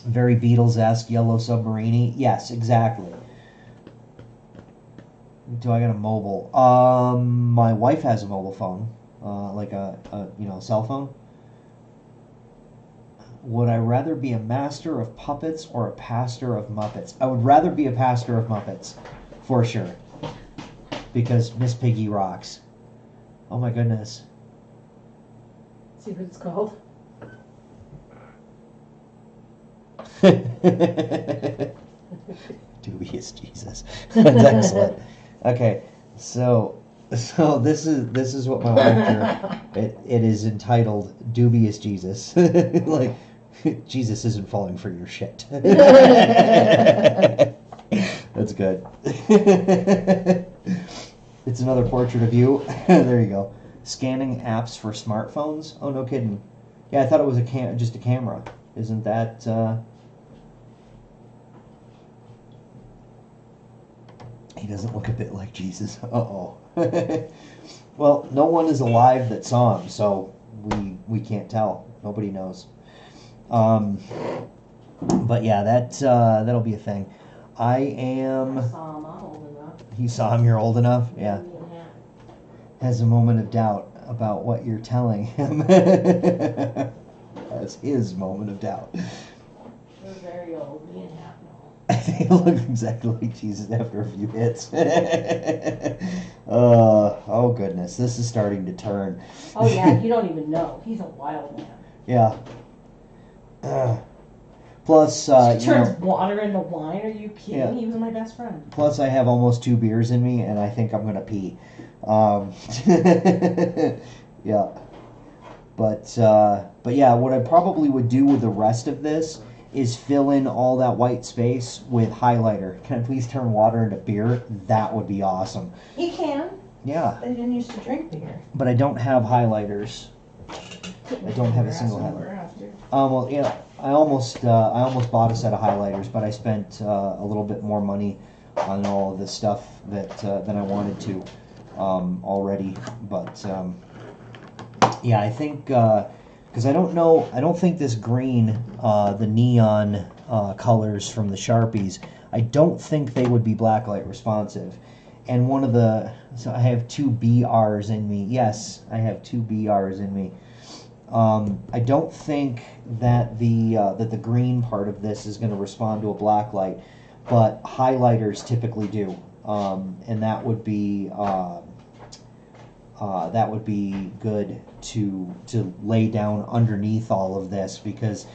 Very Beatles-esque, Yellow Submarine-y. Yes, exactly. Do I got a mobile? My wife has a mobile phone. Like a cell phone. Would I rather be a master of puppets or a pastor of Muppets? I would rather be a pastor of Muppets. For sure. Because Miss Piggy rocks. Oh my goodness. See what it's called? Dubious Jesus. That's excellent. Okay, so this is what my wife drew. It is entitled Dubious Jesus. Like, Jesus isn't falling for your shit. That's good. It's another portrait of you. There you go. Scanning apps for smartphones? Oh, no kidding. Yeah, I thought it was just a camera. Isn't that... doesn't look a bit like Jesus. Uh-oh. Well, no one is alive that saw him, so we can't tell. Nobody knows. But yeah, that'll be a thing. I I am. saw him, I'm old enough. You saw him. You're old enough. Yeah. Me and Hat. Has a moment of doubt about what you're telling him. Has his moment of doubt. We're very old, me and Hat know. They look exactly like Jesus after a few hits. Oh goodness, this is starting to turn. Oh yeah, you don't even know. He's a wild man. Yeah. Plus, He you turns know, water into wine. Are you kidding? Yeah. He was my best friend. plus I have almost 2 beers in me, and I think I'm gonna pee. Yeah. But yeah, what I probably would do with the rest of this is fill in all that white space with highlighter. Can I please turn water into beer? That would be awesome. He can. Yeah, They didn't used to drink beer. but I don't have highlighters. I don't have a single highlighter. Well, yeah, I almost bought a set of highlighters, but I spent a little bit more money on all of this stuff than I wanted to already. But yeah, I think because I don't think this green, the neon colors from the Sharpies, I don't think they would be blacklight responsive. And so I have 2 BRs in me. Yes, I have 2 BRs in me. I don't think that the green part of this is going to respond to a black light, but highlighters typically do, and that would be good to lay down underneath all of this, because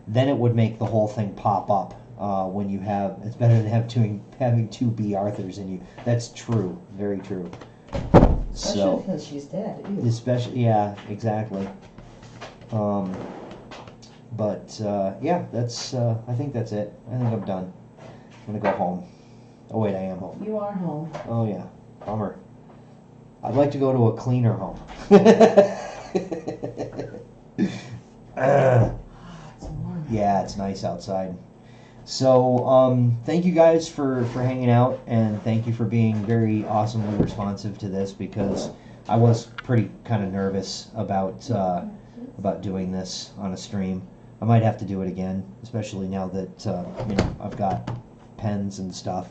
then it would make the whole thing pop up. When you have, it's better than having 2 B. Arthurs in you. That's true, very true. Especially So, because she's dead. Ew. especially, yeah, exactly. Yeah, that's. I think that's it. I think I'm done. I'm gonna go home. Oh wait, I am home. You are home. Oh yeah, bummer. I'd like to go to a cleaner home. It's warm. Yeah, it's nice outside. So, thank you guys for hanging out, and thank you for being very awesomely responsive to this, because I was pretty kind of nervous about doing this on a stream. I might have to do it again, especially now that I've got pens and stuff.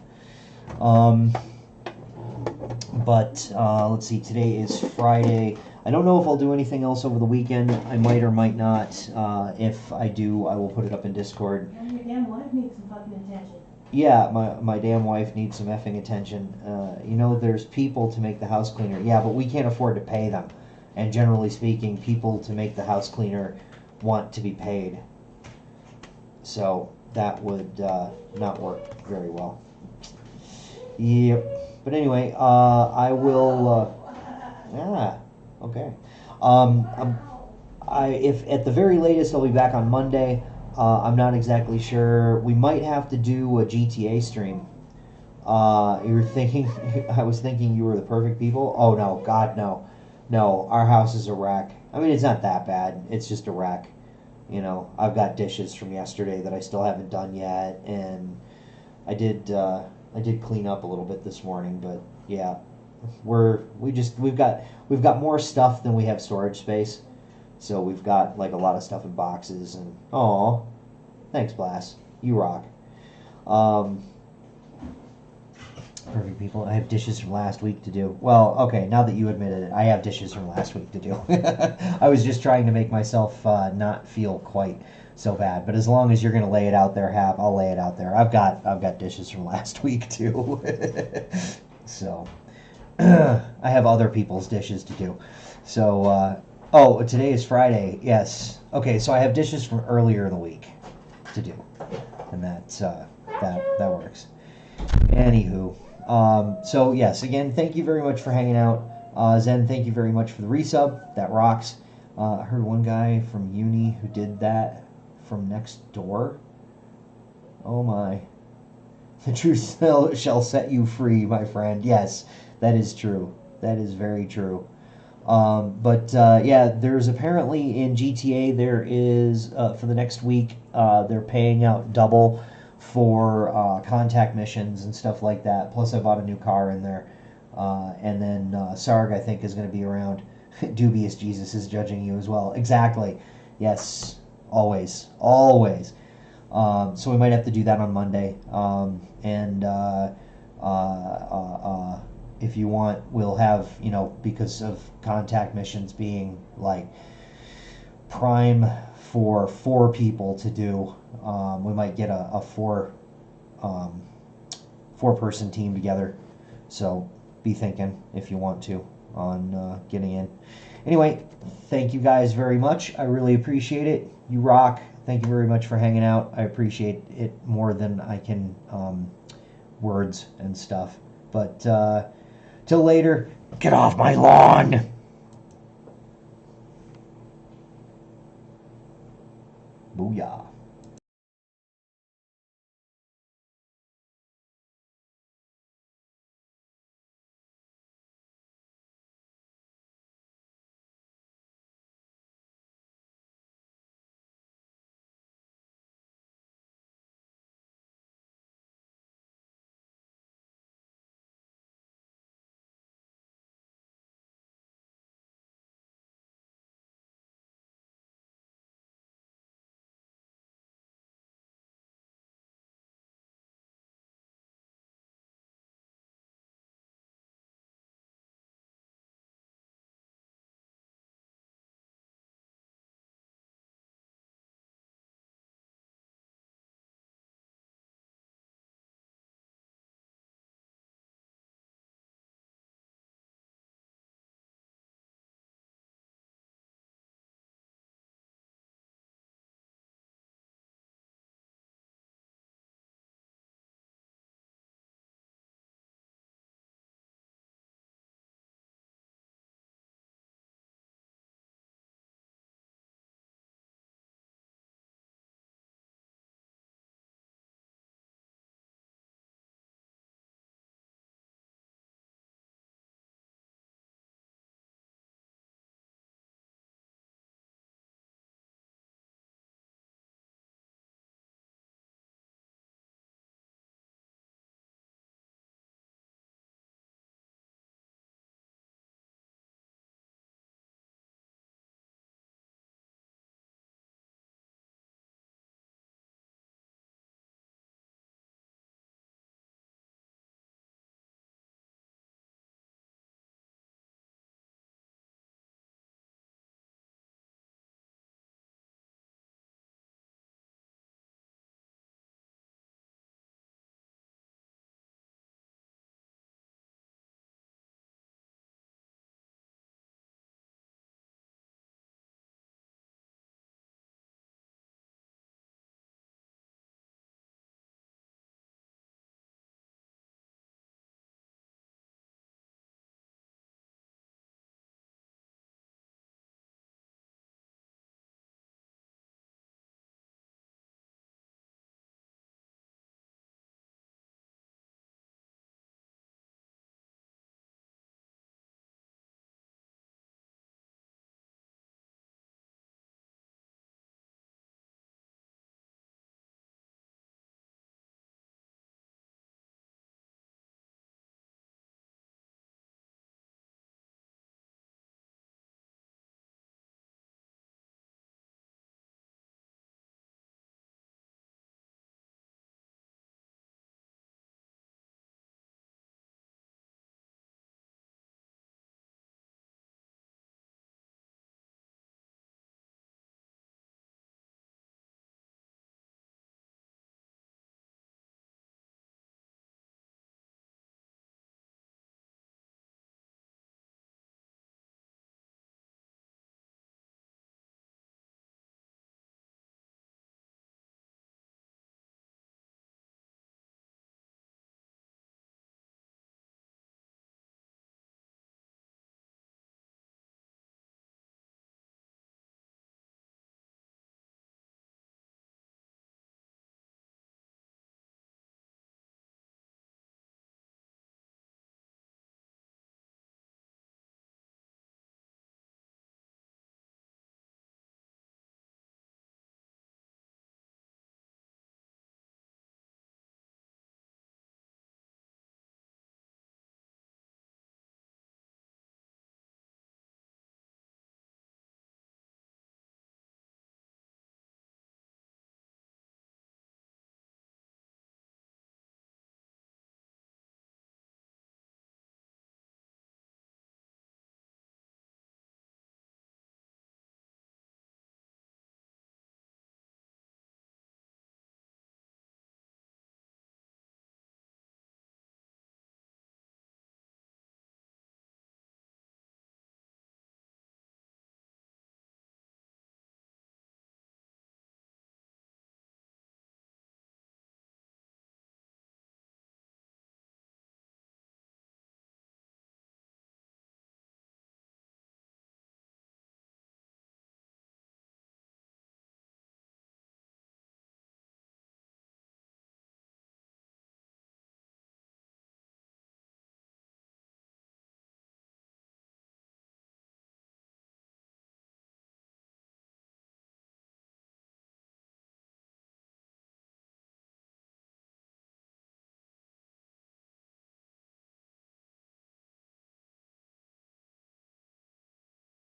Let's see. Today is Friday. I don't know if I'll do anything else over the weekend. I might or might not. If I do, I will put it up in Discord. Your damn wife needs some fucking attention. Yeah, my damn wife needs some effing attention. There's people to make the house cleaner. Yeah, but we can't afford to pay them. And generally speaking, people to make the house cleaner want to be paid. So that would not work very well. Yep. But anyway, I will. Okay. If at the very latest I'll be back on Monday. I'm not exactly sure. We might have to do a GTA stream. You're thinking? I was thinking you were the perfect people. Oh no, God no, no. Our house is a wreck. I mean, it's not that bad. It's just a wreck. I've got dishes from yesterday that I still haven't done yet, and I did clean up a little bit this morning, but yeah, we've got more stuff than we have storage space, so we've got like a lot of stuff in boxes. And oh, thanks, Blas, you rock. Perfect people. I have dishes from last week to do. Well, okay, now that you admitted it, I have dishes from last week to do. I was just trying to make myself not feel quite so bad. But as long as you're going to lay it out there, Hap, I'll lay it out there. I've got dishes from last week too. So I have other people's dishes to do. So today is Friday. Yes. Okay, so I have dishes from earlier in the week to do, and that works. Anywho. So yes, again, thank you very much for hanging out. Zen, thank you very much for the resub. That rocks. I heard one guy from uni who did that from next door. Oh my. The truth shall set you free, my friend. Yes, that is true. That is very true. Yeah, there's apparently in GTA, there is, for the next week, they're paying out double for contact missions and stuff like that. Plus, I bought a new car in there. And then Sarg, I think, is going to be around. Dubious Jesus is judging you as well. Exactly. Yes. Always. Always. So we might have to do that on Monday. If you want, we'll have, because of contact missions being like prime for 4 people to do, we might get a 4-person team together. So be thinking if you want to on getting in. Anyway, thank you guys very much. I really appreciate it. You rock. Thank you very much for hanging out. I appreciate it more than I can words and stuff. But till later, get off my lawn. Booyah.